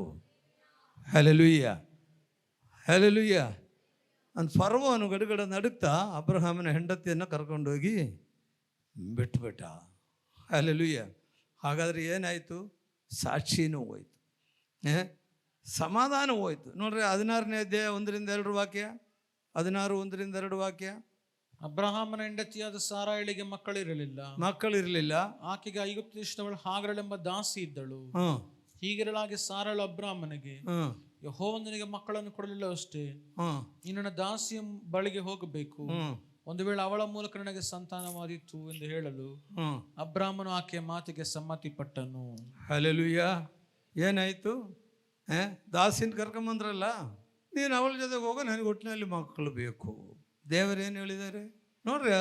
ಹಲ್ಲೆಲೂಯಾ. ಅಂತ ಫರೋನು ಗಡಗಡ ನಡುಕ್ತಾ ಅಬ್ರಹಾಮನ ಹೆಂಡತಿಯನ್ನು ಕರ್ಕೊಂಡೋಗಿ ಬಿಟ್ಬಿಟ್ಟ. ಹಲ್ಲೆಲೂಯಾ. ಹಾಗಾದರೆ ಏನಾಯಿತು? ಸಾಕ್ಷಿನೂ ಹೋಯ್ತು, ಸಮಾಧಾನ ಹೋಯ್ತು. ನೋಡ್ರಿ 16ನೇ ಅಧ್ಯಾಯ 1-2 ವಾಕ್ಯ. 16:1-2 ವಾಕ್ಯ. ಅಬ್ರಹಾಮನ ಹೆಂಡತಿಯಾದ ಸಾರಾಯಳಿಗೆ ಮಕ್ಕಳಿರಲಿಲ್ಲ. ಆಕೆಗೆ ಐಗುಪ್ತ ದೇಶದವಳು ಹಾಗರಳೆಂಬ ದಾಸಿ ಇದ್ದಳು. ಹೀಗಿರಲಾಗಿ ಸಾರಳು ಅಬ್ರಹಾಮನಿಗೆ, ಯೆಹೋವನು ನಿನಗೆ ಮಕ್ಕಳನ್ನು ಕೊಡಲಿಲ್ಲ ಅಷ್ಟೇ, ನಿನ್ನ ದಾಸಿಯ ಬಳಿಗೆ ಹೋಗಬೇಕು, ಒಂದು ವೇಳೆ ಅವಳ ಮೂಲಕ ನನಗೆ ಸಂತಾನವಾದಿತ್ತು ಎಂದು ಹೇಳಲು ಅಬ್ರಾಮನು ಆಕೆಯ ಮಾತಿಗೆ ಸಮ್ಮತಿ ಪಟ್ಟನು. ಹಲ್ಲೆಲೂಯಾ. ಏನಾಯಿತು? ದಾಸಿನ ಕರ್ಕೊಂಬಂದ್ರಲ್ಲ, ನೀನು ಅವಳ ಜೊತೆಗೆ ಹೋಗೋ, ನನಗೆ ಒಟ್ಟಿನಲ್ಲಿ ಮಕ್ಕಳು ಬೇಕು. ದೇವರೇನು ಹೇಳಿದ್ದಾರೆ ನೋಡ್ರಿ.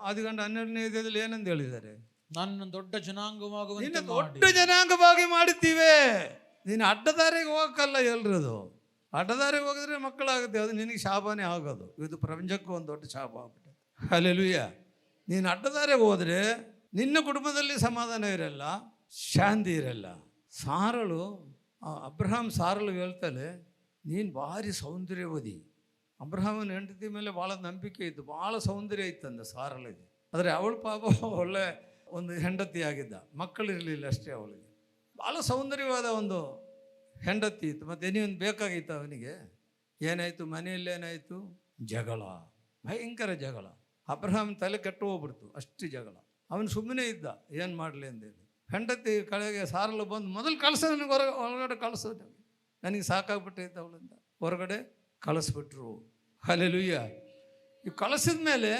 ಆದಿಕಾಂಡ 12ನೇ ಅಧ್ಯಾಯದಲ್ಲಿ ಏನಂತ ಹೇಳಿದ್ದಾರೆ? ನಾನು ದೊಡ್ಡ ಜನಾಂಗವಾಗಿ ಮಾಡಿದ್ದೀವಿ. ನೀನು ಅಡ್ಡದಾರಿಗೆ ಹೋಗಕ್ಕಲ್ಲ ಎಲ್ರದು. ಅಡ್ಡದಾರಿಗೆ ಹೋಗಿದ್ರೆ ಮಕ್ಕಳಾಗುತ್ತೆ, ಅದು ನಿನಗೆ ಶಾಪನೇ ಆಗೋದು. ಇದು ಪ್ರಪಂಚಕ್ಕೂ ಒಂದು ದೊಡ್ಡ ಶಾಪ ಆಗ್ಬಿಟ್ಟೆ. ಹಲ್ಲೆಲೂಯಾ. ನೀನು ಅಡ್ಡದಾರಿಗೆ ಹೋದರೆ ನಿನ್ನ ಕುಟುಂಬದಲ್ಲಿ ಸಮಾಧಾನ ಇರಲ್ಲ, ಶಾಂತಿ ಇರಲ್ಲ. ಸಾರಳು, ಅಬ್ರಹಾಮ್ ಸಾರಳು ಹೇಳ್ತಾಳೆ, ನೀನು ಭಾರಿ ಸೌಂದರ್ಯವದಿ, ಅಬ್ರಹಾಮನ ಹೆಂಡತಿ ಮೇಲೆ ಭಾಳ ನಂಬಿಕೆ ಇತ್ತು, ಭಾಳ ಸೌಂದರ್ಯ ಇತ್ತಂದ ಸಾರಳಿಗೆ. ಆದರೆ ಅವಳು ಪಾಪ ಒಳ್ಳೆ ಒಂದು ಹೆಂಡತಿ ಆಗಿದ್ದ, ಮಕ್ಕಳಿರಲಿಲ್ಲ ಅಷ್ಟೇ ಅವಳಿಗೆ. ಭಾಳ ಸೌಂದರ್ಯವಾದ ಒಂದು ಹೆಂಡತಿ ಇತ್ತು. ಮತ್ತು ಒಂದು ಬೇಕಾಗಿತ್ತು ಅವನಿಗೆ. ಏನಾಯಿತು, ಮನೆಯಲ್ಲೇನಾಯಿತು, ಜಗಳ, ಭಯಂಕರ ಜಗಳ. ಅಬ್ರಹಾಮ್ ತಲೆ ಕೆಟ್ಟು ಹೋಗ್ಬಿಡ್ತು, ಅಷ್ಟು ಜಗಳ. ಅವನು ಸುಮ್ಮನೆ ಇದ್ದ, ಏನು ಮಾಡಲಿ ಅಂದೇಳಿ. ಹೆಂಡತಿ ಕಡೆಗೆ ಸಾರಲು ಬಂದು ಮೊದಲು ಕಳಿಸೋ, ನನಗೆ ಹೊರಗಡೆ ಕಳಿಸೋದು, ನನಗೆ ಸಾಕಾಗ್ಬಿಟ್ಟೈತೆ ಅವಳಿಂದ, ಹೊರಗಡೆ ಕಳಿಸ್ಬಿಟ್ರು. ಹಲ್ಲೆಲೂಯ. ಈ ಕಳಿಸಿದ ಮೇಲೆ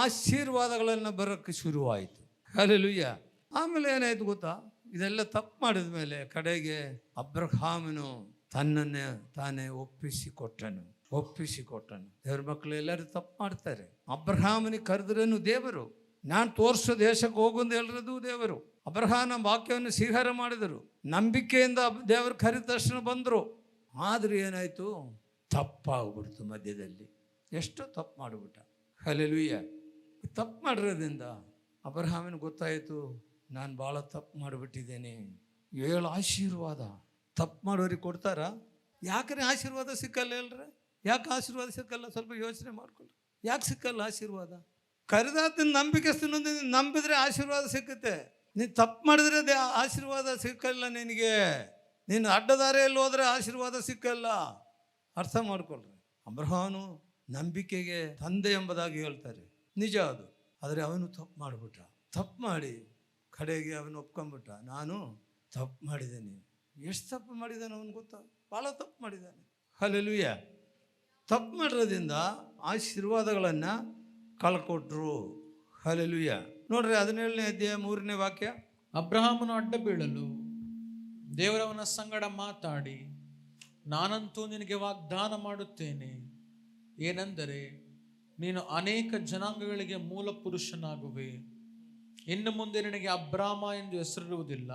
ಆಶೀರ್ವಾದಗಳನ್ನು ಬರೋಕ್ಕೆ ಶುರುವಾಯಿತು. ಹಲ್ಲೆಲೂಯ. ಆಮೇಲೆ ಏನಾಯ್ತು ಗೊತ್ತಾ, ಇದೆಲ್ಲ ತಪ್ಪು ಮಾಡಿದ ಮೇಲೆ ಕಡೆಗೆ ಅಬ್ರಹಾಮನು ತನ್ನನ್ನೇ ತಾನೇ ಒಪ್ಪಿಸಿಕೊಟ್ಟನು. ದೇವ್ರ ಮಕ್ಕಳು ಎಲ್ಲರೂ ತಪ್ಪು ಮಾಡ್ತಾರೆ. ಅಬ್ರಹಾಮನಿಗೆ ಕರೆದ್ರೇನು ದೇವರು, ನಾನು ತೋರಿಸೋ ದೇಶಕ್ಕೆ ಹೋಗುಂದು ಹೇಳಿರೋದು ದೇವರು. ಅಬ್ರಹಾಮನ ವಾಕ್ಯವನ್ನು ಸ್ವೀಕಾರ ಮಾಡಿದರು, ನಂಬಿಕೆಯಿಂದ ದೇವರು ಕರೆದ ತಕ್ಷಣ ಬಂದರು. ಆದರೂ ಏನಾಯಿತು, ತಪ್ಪಾಗ್ಬಿಡ್ತು ಮಧ್ಯದಲ್ಲಿ. ಎಷ್ಟೋ ತಪ್ಪು ಮಾಡಿಬಿಟ್ಟ. ಹಲ್ಲೆಲೂಯ. ತಪ್ಪು ಮಾಡಿರೋದ್ರಿಂದ ಅಬ್ರಹಾಮನ ಗೊತ್ತಾಯಿತು, ನಾನು ಭಾಳ ತಪ್ಪು ಮಾಡಿಬಿಟ್ಟಿದ್ದೇನೆ. 7 ಆಶೀರ್ವಾದ ತಪ್ಪು ಮಾಡೋರಿಗೆ ಕೊಡ್ತಾರ? ಯಾಕ್ರೆ ಆಶೀರ್ವಾದ ಸಿಕ್ಕಲ್ಲ ಹೇಳ್ರೆ? ಯಾಕೆ ಆಶೀರ್ವಾದ ಸಿಕ್ಕಲ್ಲ? ಸ್ವಲ್ಪ ಯೋಚನೆ ಮಾಡ್ಕೊಳ್ಳಿ. ಯಾಕೆ ಸಿಕ್ಕಲ್ಲ ಆಶೀರ್ವಾದ? ಕರೆದಾತನ ನಂಬಿಕೆಸ್ತನೊಂದು ನಂಬಿದ್ರೆ ಆಶೀರ್ವಾದ ಸಿಕ್ಕುತ್ತೆ. ನೀನು ತಪ್ಪು ಮಾಡಿದ್ರೆ ಆಶೀರ್ವಾದ ಸಿಕ್ಕಲ್ಲ ನಿನಗೆ. ನೀನು ಅಡ್ಡದಾರಿಯಲ್ಲಿ ಹೋದರೆ ಆಶೀರ್ವಾದ ಸಿಕ್ಕಲ್ಲ. ಅರ್ಥ ಮಾಡ್ಕೊಳ್ರಿ. ಅಬ್ರಹಾಮನು ನಂಬಿಕೆಗೆ ತಂದೆ ಎಂಬುದಾಗಿ ಹೇಳ್ತಾರೆ, ನಿಜ ಅದು. ಆದರೆ ಅವನು ತಪ್ಪು ಮಾಡಿಬಿಟ್ಟ. ತಪ್ಪು ಮಾಡಿ ಕಡೆಗೆ ಅವನು ಒಪ್ಕೊಂಡ್ಬಿಟ್ಟ, ನಾನು ತಪ್ಪು ಮಾಡಿದ್ದೇನೆ. ಎಷ್ಟು ತಪ್ಪು ಮಾಡಿದ್ದಾನೆ ಅವನು ಗೊತ್ತಾ? ಭಾಳ ತಪ್ಪು ಮಾಡಿದ್ದಾನೆ. ಹಲ್ಲೆಲೂಯ. ತಪ್ಪು ಮಾಡಿರೋದ್ರಿಂದ ಆಶೀರ್ವಾದಗಳನ್ನು ಕಳ್ಕೊಟ್ರು. ಹಲ್ಲೆಲೂಯ. ನೋಡ್ರಿ 17ನೇ ಅಧ್ಯಾಯ 3ನೇ ವಾಕ್ಯ. ಅಬ್ರಹಾಮನು ಅಡ್ಡ ಬೀಳಲು ದೇವರವನ ಸಂಗಡ ಮಾತಾಡಿ, ನಾನಂತೂ ನಿನಗೆ ವಾಗ್ದಾನ ಮಾಡುತ್ತೇನೆ, ಏನೆಂದರೆ ನೀನು ಅನೇಕ ಜನಾಂಗಗಳಿಗೆ ಮೂಲ ಪುರುಷನಾಗುವೆ. ಇನ್ನು ಮುಂದೆ ನಿನಗೆ ಅಬ್ರಾಮ ಎಂದು ಹೆಸರಿರುವುದಿಲ್ಲ,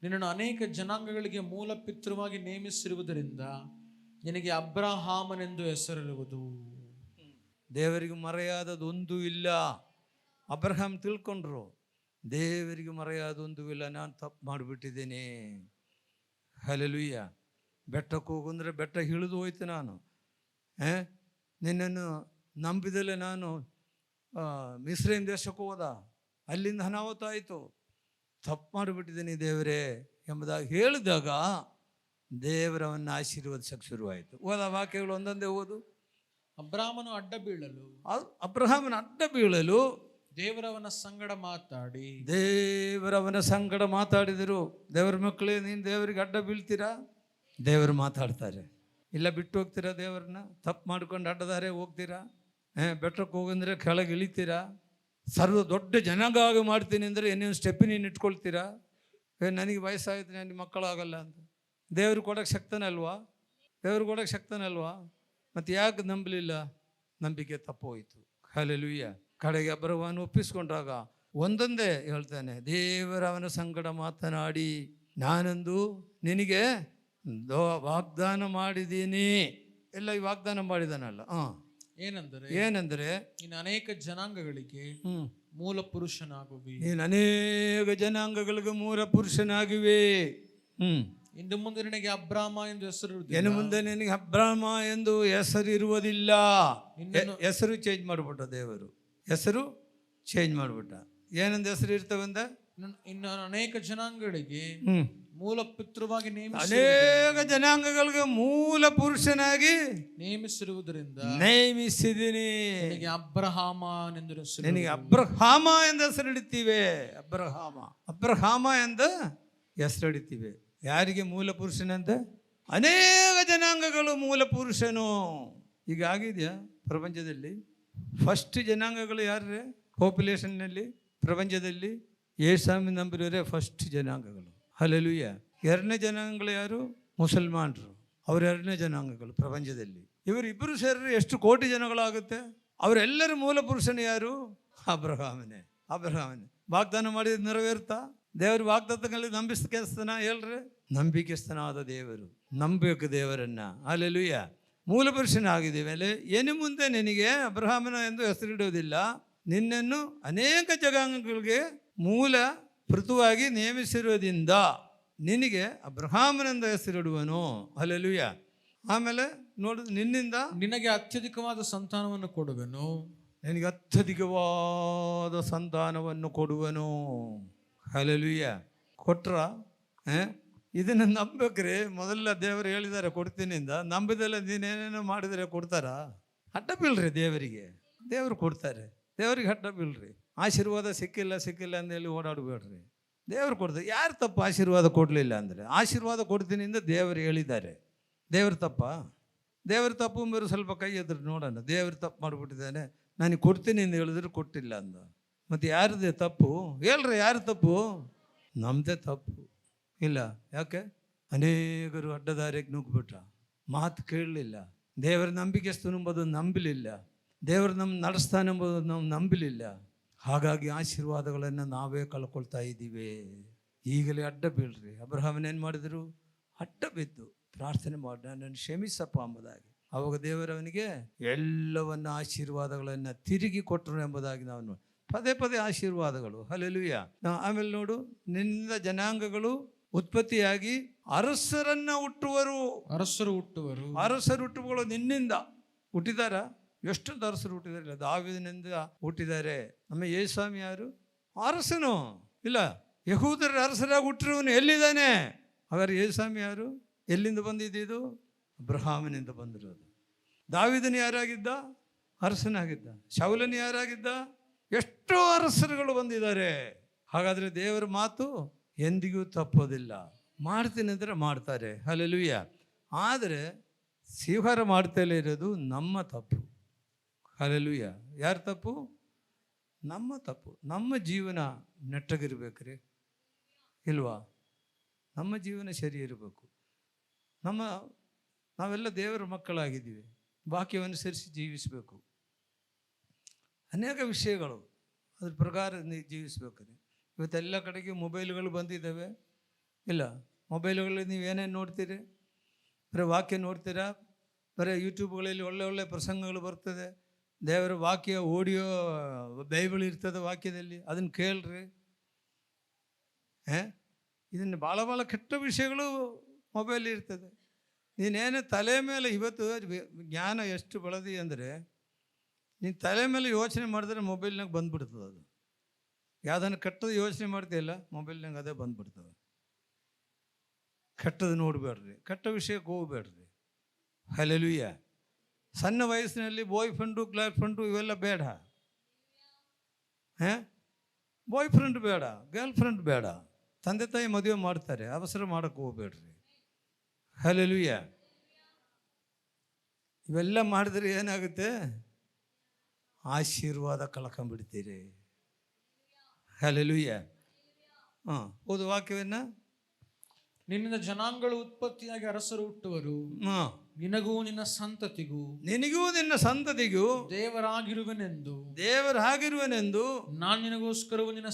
ನಿನ್ನನ್ನು ಅನೇಕ ಜನಾಂಗಗಳಿಗೆ ಮೂಲ ಪಿತೃವಾಗಿ ನೇಮಿಸಿರುವುದರಿಂದ ನಿನಗೆ ಅಬ್ರಹಾಮನೆಂದು ಹೆಸರಿರುವುದು. ದೇವರಿಗೆ ಮರೆಯಾದದೊಂದೂ ಇಲ್ಲ. ಅಬ್ರಹಾಮ್ ತಿಳ್ಕೊಂಡ್ರು, ದೇವರಿಗೆ ಮರೆಯಾದೊಂದೂ ಇಲ್ಲ, ನಾನು ತಪ್ಪು ಮಾಡಿಬಿಟ್ಟಿದ್ದೇನೆ. ಹಲ್ಲೆಲೂಯ. ಬೆಟ್ಟಕ್ಕೆ ಹೋಗಂದ್ರೆ ಬೆಟ್ಟ ಇಳಿದು ಹೋಯ್ತು. ನಾನು ನಿನ್ನನ್ನು ನಂಬಿದಲ್ಲೇ ನಾನು ಮಿಸ್ರೈಮ್ ದೇಶಕ್ಕೆ ಹೋದ, ಅಲ್ಲಿಂದ ಅನಾಹುತ ಆಯಿತು. ತಪ್ಪು ಮಾಡಿಬಿಟ್ಟಿದ್ದೀನಿ ದೇವರೇ ಎಂಬುದಾಗಿ ಹೇಳಿದಾಗ ದೇವರವನ್ನು ಆಶೀರ್ವದಿಸಕ್ಕೆ ಶುರುವಾಯಿತು. ಓದ ವಾಕ್ಯಗಳು ಒಂದೊಂದೇ ಓದು. ಅಬ್ರಾಮನು ಅಡ್ಡ ಬೀಳಲು, ಅಬ್ರಹಾಮನ ಅಡ್ಡ ಬೀಳಲು ದೇವರವನ ಸಂಗಡ ಮಾತಾಡಿ, ದೇವರವನ ಸಂಗಡ ಮಾತಾಡಿದರು. ದೇವರ ಮಕ್ಕಳೇ, ನೀನು ದೇವರಿಗೆ ಅಡ್ಡ ಬೀಳ್ತೀರಾ? ದೇವರು ಮಾತಾಡ್ತಾರೆ. ಇಲ್ಲ ಬಿಟ್ಟು ಹೋಗ್ತೀರಾ ದೇವರನ್ನ? ತಪ್ಪು ಮಾಡ್ಕೊಂಡು ಅಡ್ಡದಾರೆ ಹೋಗ್ತೀರಾ? ಬೆಟ್ಟಕ್ಕೆ ಹೋಗಂದ್ರೆ ಕೆಳಗೆ ಇಳಿತೀರಾ? ಸರ್ವ ದೊಡ್ಡ ಜನಾಂಗ ಮಾಡ್ತೀನಿ ಅಂದರೆ ಇನ್ನೊಂದು ಸ್ಟೆಪ್ಪಿನ ಇಟ್ಕೊಳ್ತೀರಾ? ನನಗೆ ವಯಸ್ಸಾಗುತ್ತೆ, ನನಗೆ ಮಕ್ಕಳಾಗಲ್ಲ ಅಂತ. ದೇವ್ರು ಕೊಡೋಕ್ಕೆ ಶಕ್ತನಲ್ವಾ? ದೇವ್ರು ಕೊಡೋಕ್ಕೆ ಶಕ್ತನಲ್ವಾ? ಮತ್ತು ಯಾಕೆ ನಂಬಲಿಲ್ಲ? ನಂಬಿಕೆ ತಪ್ಪೋಯಿತು. ಹಲ್ಲೆಲೂಯ. ಕಡೆಗೆ ಅಬ್ರಹಾಮನು ಒಪ್ಪಿಸ್ಕೊಂಡಾಗ ಒಂದೊಂದೇ ಹೇಳ್ತಾನೆ, ದೇವರವನ ಸಂಗಡ ಮಾತನಾಡಿ, ನಾನಂದು ನಿನಗೆ ವಾಗ್ದಾನ ಮಾಡಿದ್ದೀನಿ. ಎಲ್ಲ ಈ ವಾಗ್ದಾನ ಮಾಡಿದಾನಲ್ಲ. ಏನಂದರೆ ನೀನು ಅನೇಕ ಜನಾಂಗಗಳಿಗೆ ಮೂಲ ಪುರುಷನಾಗುವಿ. ನೀನು ಅನೇಕ ಜನಾಂಗಗಳಿಗೆ ಮೂಲ ಪುರುಷನಾಗುವೆ. ಇನ್ನು ಮುಂದೆ ನಿನಗೆ ಅಬ್ರಾಮ ಎಂದು ಹೆಸರು, ಇನ್ನು ಮುಂದೆ ನಿನಗೆ ಅಬ್ರಾಮ ಎಂದು ಹೆಸರಿರುವುದಿಲ್ಲ. ಹೆಸರು ಚೇಂಜ್ ಮಾಡಿಬಿಟ್ಟ ದೇವರು. ಹೆಸರು ಚೇಂಜ್ ಮಾಡಿಬಿಟ್ಟ. ಏನಂದ ಹೆಸರು ಇರ್ತವಂದ? ಇನ್ನು ಅನೇಕ ಜನಾಂಗಗಳಿಗೆ ಮೂಲ ಪಿತೃವಾಗಿ ಅನೇಕ ಜನಾಂಗಗಳಿಗೆ ಮೂಲ ಪುರುಷನಾಗಿ ನೇಮಿಸಿರುವುದರಿಂದ ನೇಮಿಸಿದ್ದೀನಿ. ನಿನಗೆ ಅಬ್ರಹಾಮನೆಂದು ಹೆಸರು. ನಿನಗೆ ಅಬ್ರಹಾಮ ಎಂದು ಹೆಸರಿಡುತ್ತೀವಿ. ಅಬ್ರಹಾಮ ಎಂದು ಹೆಸರಿಡುತ್ತೀವಿ. ಯಾರಿಗೆ ಮೂಲ ಪುರುಷನಂತ? ಅನೇಕ ಜನಾಂಗಗಳು ಮೂಲ ಪುರುಷನು. ಈಗ ಆಗಿದೆಯಾ ಪ್ರಪಂಚದಲ್ಲಿ? ಫಸ್ಟ್ ಜನಾಂಗಗಳು ಯಾರೇ ಪಾಪ್ಯುಲೇಷನ್ನಲ್ಲಿ? ಪ್ರಪಂಚದಲ್ಲಿ 7 ಸಾವಿರ ನಂಬಿರೋರೇ ಫಸ್ಟ್ ಜನಾಂಗಗಳು. ಹಲ್ಲೆಲೂಯ. 2ನೇ ಜನಾಂಗಗಳು ಯಾರು? ಮುಸಲ್ಮಾನರು. ಅವರು 2ನೇ ಜನಾಂಗಗಳು ಪ್ರಪಂಚದಲ್ಲಿ. ಇವರಿಬ್ಬರು ಸೇರಿದ್ರೆ ಎಷ್ಟು ಕೋಟಿ ಜನಗಳಾಗುತ್ತೆ? ಅವರೆಲ್ಲರ ಮೂಲ ಪುರುಷನು ಯಾರು? ಅಬ್ರಹಾಮನೇ. ವಾಗ್ದಾನ ಮಾಡಿದ ನೆರವೇರ್ತಾ? ದೇವರು ವಾಗ್ದಾನಗಳಲ್ಲಿ ನಂಬಿಕೆಸ್ತನ ಹೇಳ್ರಿ. ನಂಬಿಕೆಸ್ತನಾದ ದೇವರು. ನಂಬಬೇಕು ದೇವರನ್ನ. ಹಲ್ಲೆಲೂಯ. ಮೂಲ ಪುರುಷನಾಗಿದ್ದೀವಿ. ಮೇಲೆ ಏನು ಮುಂದೆ ನಿನಗೆ ಅಬ್ರಹಾಮನ ಎಂದು ಹೆಸರಿಡುವುದಿಲ್ಲ, ನಿನ್ನನ್ನು ಅನೇಕ ಜನಾಂಗಗಳಿಗೆ ಮೂಲ ಪೃಥುವಾಗಿ ನೇಮಿಸಿರುವುದರಿಂದ ನಿನಗೆ ಅಬ್ರಹಾಮನೆಂದು ಹೆಸರಿಡುವನು. ಹಲ್ಲೆಲೂಯ. ಆಮೇಲೆ ನೋಡು, ನಿನ್ನಿಂದ ನಿನಗೆ ಅತ್ಯಧಿಕವಾದ ಸಂತಾನವನ್ನು ಕೊಡುವೆನು. ನಿನಗೆ ಅತ್ಯಧಿಕವಾದ ಸಂತಾನವನ್ನು ಕೊಡುವನು. ಹಲ್ಲೆಲೂಯ. ಕೊಟ್ರ ಇದನ್ನು ನಂಬೇಕ್ರಿ. ಮೊದಲ ದೇವರು ಹೇಳಿದ್ದಾರೆ ಕೊಡ್ತೀನಿ ಅಂತ. ನಂಬಿದೆಲ್ಲ ನೀನೇನೇನೋ ಮಾಡಿದರೆ ಕೊಡ್ತಾರಾ? ಅಡ್ಡ ಬೀಳ್ರಿ ದೇವರಿಗೆ. ದೇವರು ಕೊಡ್ತಾರೆ, ದೇವರಿಗೆ ಅಡ್ಡ ಬೀಳ್ರಿ. ಆಶೀರ್ವಾದ ಸಿಕ್ಕಿಲ್ಲ ಅಂದೇಳಿ ಓಡಾಡಬೇಡ್ರಿ. ದೇವರು ಕೊಡ್ತಾರೆ. ಯಾರು ತಪ್ಪು ಆಶೀರ್ವಾದ ಕೊಡಲಿಲ್ಲ ಅಂದರೆ? ಆಶೀರ್ವಾದ ಕೊಡ್ತೀನಿ ಅಂತ ದೇವರು ಹೇಳಿದ್ದಾರೆ. ದೇವ್ರ ತಪ್ಪ? ದೇವ್ರ ತಪ್ಪು ಮೇರು ಸ್ವಲ್ಪ ಕೈ ಎದ್ರು ನೋಡೋಣ. ದೇವ್ರ ತಪ್ಪು ಮಾಡಿಬಿಟ್ಟಿದ್ದಾನೆ, ನನಗೆ ಕೊಡ್ತೀನಿ ಅಂತ ಹೇಳಿದ್ರು ಕೊಟ್ಟಿಲ್ಲ ಅಂದ. ಮತ್ತು ಯಾರದೇ ತಪ್ಪು ಹೇಳ್ರಿ? ಯಾರು ತಪ್ಪು? ನಮ್ಮದೇ ತಪ್ಪು. ಇಲ್ಲ, ಯಾಕೆ? ಅನೇಕರು ಅಡ್ಡದಾರಿಗೆ ನುಗ್ಗಿಬಿಟ್ಟ, ಮಾತು ಕೇಳಲಿಲ್ಲ. ದೇವರ ನಂಬಿಕೆಸ್ತು ಎಂಬುದು ನಂಬಲಿಲ್ಲ. ದೇವರು ನಮ್ಮ ನಡೆಸ್ತಾನೆಂಬುದು ನಾವು ನಂಬಲಿಲ್ಲ. ಹಾಗಾಗಿ ಆಶೀರ್ವಾದಗಳನ್ನು ನಾವೇ ಕಳ್ಕೊಳ್ತಾ ಇದ್ದೀವಿ. ಈಗಲೇ ಅಡ್ಡ ಬೀಳ್ರಿ. ಅಬ್ರಹಾಮನೇನು ಮಾಡಿದರು? ಅಡ್ಡ ಬಿದ್ದು ಪ್ರಾರ್ಥನೆ ಮಾಡಿ ನನ್ನನ್ನು ಕ್ಷಮಿಸಪ್ಪ ಎಂಬುದಾಗಿ. ಅವಾಗ ದೇವರವನಿಗೆ ಎಲ್ಲವನ್ನ ಆಶೀರ್ವಾದಗಳನ್ನು ತಿರುಗಿ ಕೊಟ್ಟರು ಎಂಬುದಾಗಿ ನಾವು ಪದೇ ಪದೇ ಆಶೀರ್ವಾದಗಳು. ಹಲ್ಲೆಲೂಯ. ಆಮೇಲೆ ನೋಡು, ನಿನ್ನಿಂದ ಜನಾಂಗಗಳು ಉತ್ಪತ್ತಿಯಾಗಿ ಅರಸರನ್ನ ಹುಟ್ಟುವರು. ಅರಸರು ಹುಟ್ಟುವರು. ಅರಸರು ಹುಟ್ಟುಗಳು ನಿನ್ನಿಂದ ಹುಟ್ಟಿದಾರ? ಎಷ್ಟು ಅರಸರು ಹುಟ್ಟಿದಾರಿಲ್ಲ. ದಾವೀದನಿಂದ ಹುಟ್ಟಿದ್ದಾರೆ. ನಮ್ಮ ಯೇಸುಸ್ವಾಮಿ ಯಾರು? ಅರಸನು. ಇಲ್ಲ, ಯಹೂದರ ಅರಸರಾಗಿ ಹುಟ್ಟಿರುವನು ಎಲ್ಲಿದ್ದಾನೆ? ಹಾಗಾದ್ರೆ ಯೇಸುಸ್ವಾಮಿ ಯಾರು? ಎಲ್ಲಿಂದ ಬಂದಿದ್ದು? ಅಬ್ರಹಾಮನಿಂದ ಬಂದಿರೋದು. ದಾವೀದನು ಯಾರಾಗಿದ್ದ? ಅರಸನಾಗಿದ್ದ. ಶೌಲನು ಯಾರಾಗಿದ್ದ? ಎಷ್ಟೋ ಅರಸರುಗಳು ಬಂದಿದ್ದಾರೆ. ಹಾಗಾದರೆ ದೇವರ ಮಾತು ಎಂದಿಗೂ ತಪ್ಪೋದಿಲ್ಲ. ಮಾಡ್ತೀನಿ ಅಂದರೆ ಮಾಡ್ತಾರೆ. ಹಲ್ಲೆಲೂಯ. ಆದರೆ ಸ್ವೀಕಾರ ಮಾಡ್ತಲೇ ಇರೋದು ನಮ್ಮ ತಪ್ಪು. ಹಲ್ಲೆಲೂಯ. ಯಾರ ತಪ್ಪು? ನಮ್ಮ ತಪ್ಪು. ನಮ್ಮ ಜೀವನ ನೆಟ್ಟಗಿರ್ಬೇಕ್ರಿ, ಇಲ್ವಾ? ನಮ್ಮ ಜೀವನ ಸರಿ ಇರಬೇಕು. ನಾವೆಲ್ಲ ದೇವರ ಮಕ್ಕಳಾಗಿದ್ದೀವಿ. ವಾಕ್ಯವನುಸರಿಸಿ ಜೀವಿಸಬೇಕು. ಅನೇಕ ವಿಷಯಗಳು ಅದ್ರ ಪ್ರಕಾರ ಜೀವಿಸ್ಬೇಕ್ರಿ. ಇವತ್ತೆಲ್ಲ ಕಡೆಗೆ ಮೊಬೈಲ್ಗಳು ಬಂದಿದ್ದಾವೆ. ಇಲ್ಲ, ಮೊಬೈಲ್ಗಳಲ್ಲಿ ನೀವು ಏನೇನು ನೋಡ್ತೀರಿ? ಬರೀ ವಾಕ್ಯ ನೋಡ್ತೀರಾ? ಬರೀ ಯೂಟ್ಯೂಬ್ಗಳಲ್ಲಿ ಒಳ್ಳೆ ಪ್ರಸಂಗಗಳು ಬರ್ತದೆ. ದೇವರ ವಾಕ್ಯ ಆಡಿಯೋ ಬೈಬಲ್ ಇರ್ತದೆ ವಾಕ್ಯದಲ್ಲಿ, ಅದನ್ನು ಕೇಳ್ರಿ. ಇದನ್ನು ಭಾಳ ಕೆಟ್ಟ ವಿಷಯಗಳು ಮೊಬೈಲ್ ಇರ್ತದೆ. ನೀನೇನು ತಲೆ ಮೇಲೆ ಇವತ್ತು ಜ್ಞಾನ ಎಷ್ಟು ಬೆಳೆದಿ ಅಂದರೆ, ನೀನು ತಲೆ ಮೇಲೆ ಯೋಚನೆ ಮಾಡಿದ್ರೆ ಮೊಬೈಲ್ನಾಗ ಬಂದುಬಿಡ್ತದೆ. ಅದು ಯಾವುದನ್ನು ಕೆಟ್ಟದ್ದು ಯೋಚನೆ ಮಾಡ್ತೀಯಲ್ಲ, ಮೊಬೈಲ್ನಾಗ ಅದೇ ಬಂದುಬಿಡ್ತದೆ. ಕೆಟ್ಟದ್ದು ನೋಡಬೇಡ್ರಿ, ಕೆಟ್ಟ ವಿಷಯಕ್ಕೆ ಹೋಗಬೇಡ್ರಿ. ಹಲ್ಲೆಲೂಯ. ಸಣ್ಣ ವಯಸ್ಸಿನಲ್ಲಿ ಬಾಯ್ ಫ್ರೆಂಡು, ಗರ್ಲ್ ಫ್ರೆಂಡು ಇವೆಲ್ಲ ಬೇಡ. ಬಾಯ್ ಫ್ರೆಂಡ್ ಬೇಡ, ಗರ್ಲ್ ಫ್ರೆಂಡ್ ಬೇಡ. ತಂದೆ ತಾಯಿ ಮದುವೆ ಮಾಡ್ತಾರೆ, ಅವಸರ ಮಾಡೋಕ್ಕೆ ಹೋಗ್ಬೇಡ್ರಿ. ಹಲ್ಲೆಲೂಯ. ಇವೆಲ್ಲ ಮಾಡಿದ್ರೆ ಏನಾಗುತ್ತೆ? ಆಶೀರ್ವಾದ ಕಳ್ಕೊಂಡ್ಬಿಡ್ತೀರಿ. ಹಲ್ಲೆಲೂಯ. ಓದು ವಾಕ್ಯವನ್ನು. ನಿನ್ನಿಂದ ಜನಾಂಗಗಳು ಉತ್ಪತ್ತಿಯಾಗಿ ಅರಸರು ಹುಟ್ಟುವರು. ನಿನಗೂ ನಿನ್ನ ಸಂತತಿಗೂ ದೇವರಾಗಿರುವನೆಂದು ನಾನು ನಿನಗೋಸ್ಕರವೂ ನಿನ್ನ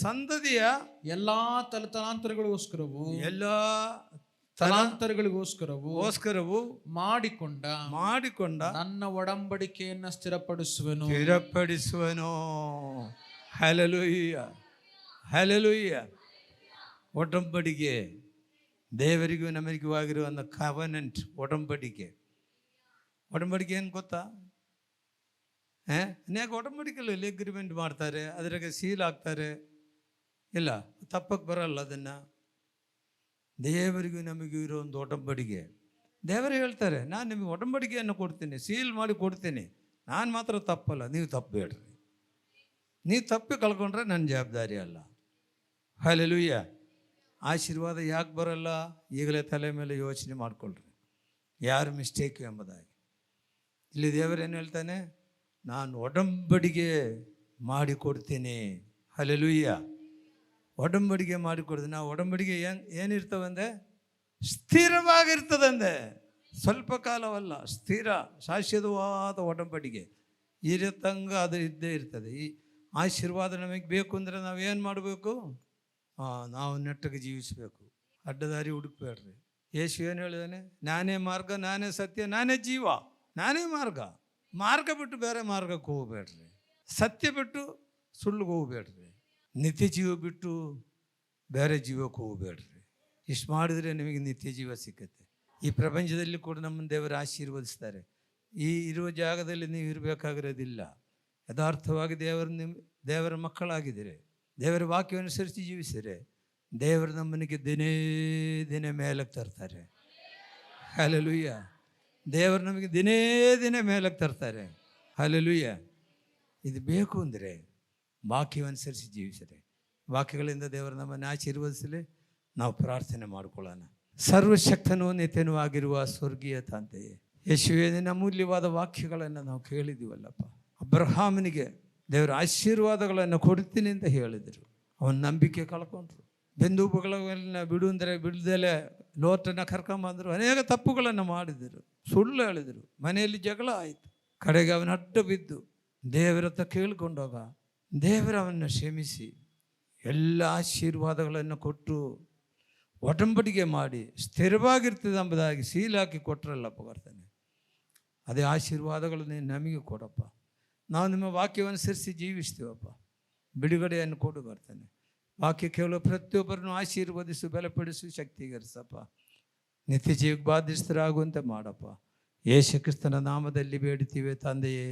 ಸಂತತಿಯ ಎಲ್ಲಾ ತಲಾಂತರಗಳಿಗೋಸ್ಕರವೂ ಮಾಡಿಕೊಂಡ ನನ್ನ ಒಡಂಬಡಿಕೆಯನ್ನು ಸ್ಥಿರಪಡಿಸುವನು. ಹಲ್ಲೆಲೂಯ. ಹಲ್ಲೆಲೂಯ. ಒಡಂಬಡಿಕೆ, ದೇವರಿಗೂ ನಮಗೂ ಆಗಿರುವ ಕವನೆಂಟ್ ಒಡಂಬಡಿಕೆ. ಒಡಂಬಡಿಕೆ ಏನು ಗೊತ್ತಾ? ಅನೇಕ ಒಡಂಬಡಿಕೆಯಲ್ಲಿ ಅಗ್ರಿಮೆಂಟ್ ಮಾಡ್ತಾರೆ, ಅದ್ರಾಗೆ ಸೀಲ್ ಹಾಕ್ತಾರೆ. ಇಲ್ಲ, ತಪ್ಪಕ್ಕೆ ಬರಲ್ಲ. ಅದನ್ನು ದೇವರಿಗೂ ನಮಗೂ ಇರೋ ಒಂದು ಒಡಂಬಡಿಕೆ. ದೇವರು ಹೇಳ್ತಾರೆ, ನಾನು ನಿಮಗೆ ಒಡಂಬಡಿಕೆಯನ್ನು ಕೊಡ್ತೀನಿ, ಸೀಲ್ ಮಾಡಿ ಕೊಡ್ತೀನಿ. ನಾನು ಮಾತ್ರ ತಪ್ಪಲ್ಲ, ನೀವು ತಪ್ಪಬೇಡ್ರಿ. ನೀವು ತಪ್ಪಿ ಕಳ್ಕೊಂಡ್ರೆ ನನ್ನ ಜವಾಬ್ದಾರಿ ಅಲ್ಲ. ಹಲ್ಲೆಲೂಯ. ಆಶೀರ್ವಾದ ಯಾಕೆ ಬರಲ್ಲ? ಈಗಲೇ ತಲೆ ಮೇಲೆ ಯೋಚನೆ ಮಾಡಿಕೊಳ್ಳ್ರಿ, ಯಾರು ಮಿಸ್ಟೇಕು ಎಂಬುದಾಗಿ. ಇಲ್ಲಿ ದೇವರೇನು ಹೇಳ್ತಾನೆ? ನಾನು ಒಡಂಬಡಿಕೆ ಮಾಡಿಕೊಡ್ತೀನಿ. ಹಲ್ಲೆಲೂಯ. ಒಡಂಬಡಿಕೆ ಮಾಡಿಕೊಡ್ತೀನಿ. ನಾವು ಒಡಂಬಡಿಕೆ ಏನಿರ್ತವಂದೆ? ಸ್ಥಿರವಾಗಿರ್ತದಂದೆ. ಸ್ವಲ್ಪ ಕಾಲವಲ್ಲ, ಸ್ಥಿರ ಶಾಶ್ವತವಾದ ಒಡಂಬಡಿಕೆ ಇರತಂಗ ಅದು ಇದ್ದೇ ಇರ್ತದೆ. ಈ ಆಶೀರ್ವಾದ ನಮಗೆ ಬೇಕು ಅಂದರೆ ನಾವೇನು ಮಾಡಬೇಕು? ನಾವು ನೆಟ್ಟಗೆ ಜೀವಿಸಬೇಕು. ಅಡ್ಡದಾರಿ ಹುಡುಕ್ಬೇಡ್ರಿ. ಯೇಸು ಏನು ಹೇಳಿದಾನೆ? ನಾನೇ ಮಾರ್ಗ, ನಾನೇ ಸತ್ಯ, ನಾನೇ ಜೀವ, ನಾನೇ ಮಾರ್ಗ ಬಿಟ್ಟು ಬೇರೆ ಮಾರ್ಗಕ್ಕೆ ಹೋಗಬೇಡ್ರಿ. ಸತ್ಯ ಬಿಟ್ಟು ಸುಳ್ಳಿಗೆ ಹೋಗಬೇಡ್ರಿ. ನಿತ್ಯ ಜೀವ ಬಿಟ್ಟು ಬೇರೆ ಜೀವಕ್ಕೆ ಹೋಗಬೇಡ್ರಿ. ಇಷ್ಟು ಮಾಡಿದರೆ ನಿಮಗೆ ನಿತ್ಯ ಜೀವ ಸಿಕ್ಕತ್ತೆ. ಈ ಪ್ರಪಂಚದಲ್ಲಿ ಕೂಡ ನಮ್ಮನ್ನು ದೇವರು ಆಶೀರ್ವದಿಸ್ತಾರೆ. ಈ ಇರುವ ಜಾಗದಲ್ಲಿ ನೀವು ಇರಬೇಕಾಗಿರೋದಿಲ್ಲ. ಯಥಾರ್ಥವಾಗಿ ದೇವರ ಮಕ್ಕಳಾಗಿದ್ದೀರಿ, ದೇವರ ವಾಕ್ಯವನುಸರಿಸಿ ಜೀವಿಸಿದರೆ ದೇವರು ನಮ್ಮನಿಗೆ ದಿನೇ ದಿನೇ ಮೇಲಕ್ಕೆ ತರ್ತಾರೆ. ಹಲ್ಲೆಲೂಯ. ದೇವರು ನಮಗೆ ದಿನೇ ದಿನೇ ಮೇಲಕ್ಕೆ ತರ್ತಾರೆ. ಹಲ್ಲೆಲೂಯ. ಇದು ಬೇಕು ಅಂದರೆ ವಾಕ್ಯವನುಸರಿಸಿ ಜೀವಿಸಿದರೆ, ವಾಕ್ಯಗಳಿಂದ ದೇವರು ನಮ್ಮನ್ನು ಆಶೀರ್ವದಿಸಲಿ. ನಾವು ಪ್ರಾರ್ಥನೆ ಮಾಡಿಕೊಳ್ಳೋಣ. ಸರ್ವಶಕ್ತನೂ ನಿತ್ಯನೂ ಆಗಿರುವ ಸ್ವರ್ಗೀಯ ತಂದೆಯೇ, ಯೇಸುವೇ, ನಿನ್ನ ಅಮೂಲ್ಯವಾದ ವಾಕ್ಯಗಳನ್ನು ನಾವು ಕೇಳಿದ್ದೀವಲ್ಲಪ್ಪ. ಅಬ್ರಹಾಮನಿಗೆ ದೇವರ ಆಶೀರ್ವಾದಗಳನ್ನು ಕೊಡ್ತೀನಿ ಅಂತ ಹೇಳಿದರು. ಅವನ ನಂಬಿಕೆ ಕಳ್ಕೊಂಡ್ರು. ಬೆಂದೂಬುಗಳನ್ನ ಬಿಡದಲೆ ಲೋಟನ ಕರ್ಕೊಂಬಂದರು. ಅನೇಕ ತಪ್ಪುಗಳನ್ನು ಮಾಡಿದರು, ಸುಳ್ಳು ಹೇಳಿದರು, ಮನೆಯಲ್ಲಿ ಜಗಳ ಆಯಿತು. ಕಡೆಗೆ ಅವನ ಅಡ್ಡ ಬಿದ್ದು ದೇವರ ಹತ್ರ ಕೇಳಿಕೊಂಡಾಗ ದೇವರ ಅವನ್ನ ಕ್ಷಮಿಸಿ ಎಲ್ಲ ಆಶೀರ್ವಾದಗಳನ್ನು ಕೊಟ್ಟು ಒಡಂಬಡಿಕೆ ಮಾಡಿ ಸ್ಥಿರವಾಗಿರ್ತದೆ ಎಂಬುದಾಗಿ ಸೀಲ್ ಹಾಕಿ ಕೊಟ್ಟರಲ್ಲಪ್ಪ ಕರ್ತನೆ. ಅದೇ ಆಶೀರ್ವಾದಗಳನ್ನು ನಮಗೆ ಕೊಡಪ್ಪ. ನಾವು ನಿಮ್ಮ ವಾಕ್ಯವನುಸರಿಸಿ ಜೀವಿಸ್ತೀವಪ್ಪ. ಬಿಡುಗಡೆಯನ್ನು ಕೊಡು ಕರ್ತನೆ. ವಾಕ್ಯ ಕೇಳುವ ಪ್ರತಿಯೊಬ್ಬರನ್ನು ಆಶೀರ್ವದಿಸು, ಬಲಪಡಿಸು, ಶಕ್ತಿಗರಿಸಪ್ಪ. ನಿತ್ಯ ಜೀವಕ್ಕೆ ಬಾಧ್ಯಸ್ಥರಾಗುವಂತೆ ಮಾಡಪ್ಪ. ಯೇಸು ಕ್ರಿಸ್ತನ ನಾಮದಲ್ಲಿ ಬೇಡುತ್ತೀವಿ ತಂದೆಯೇ.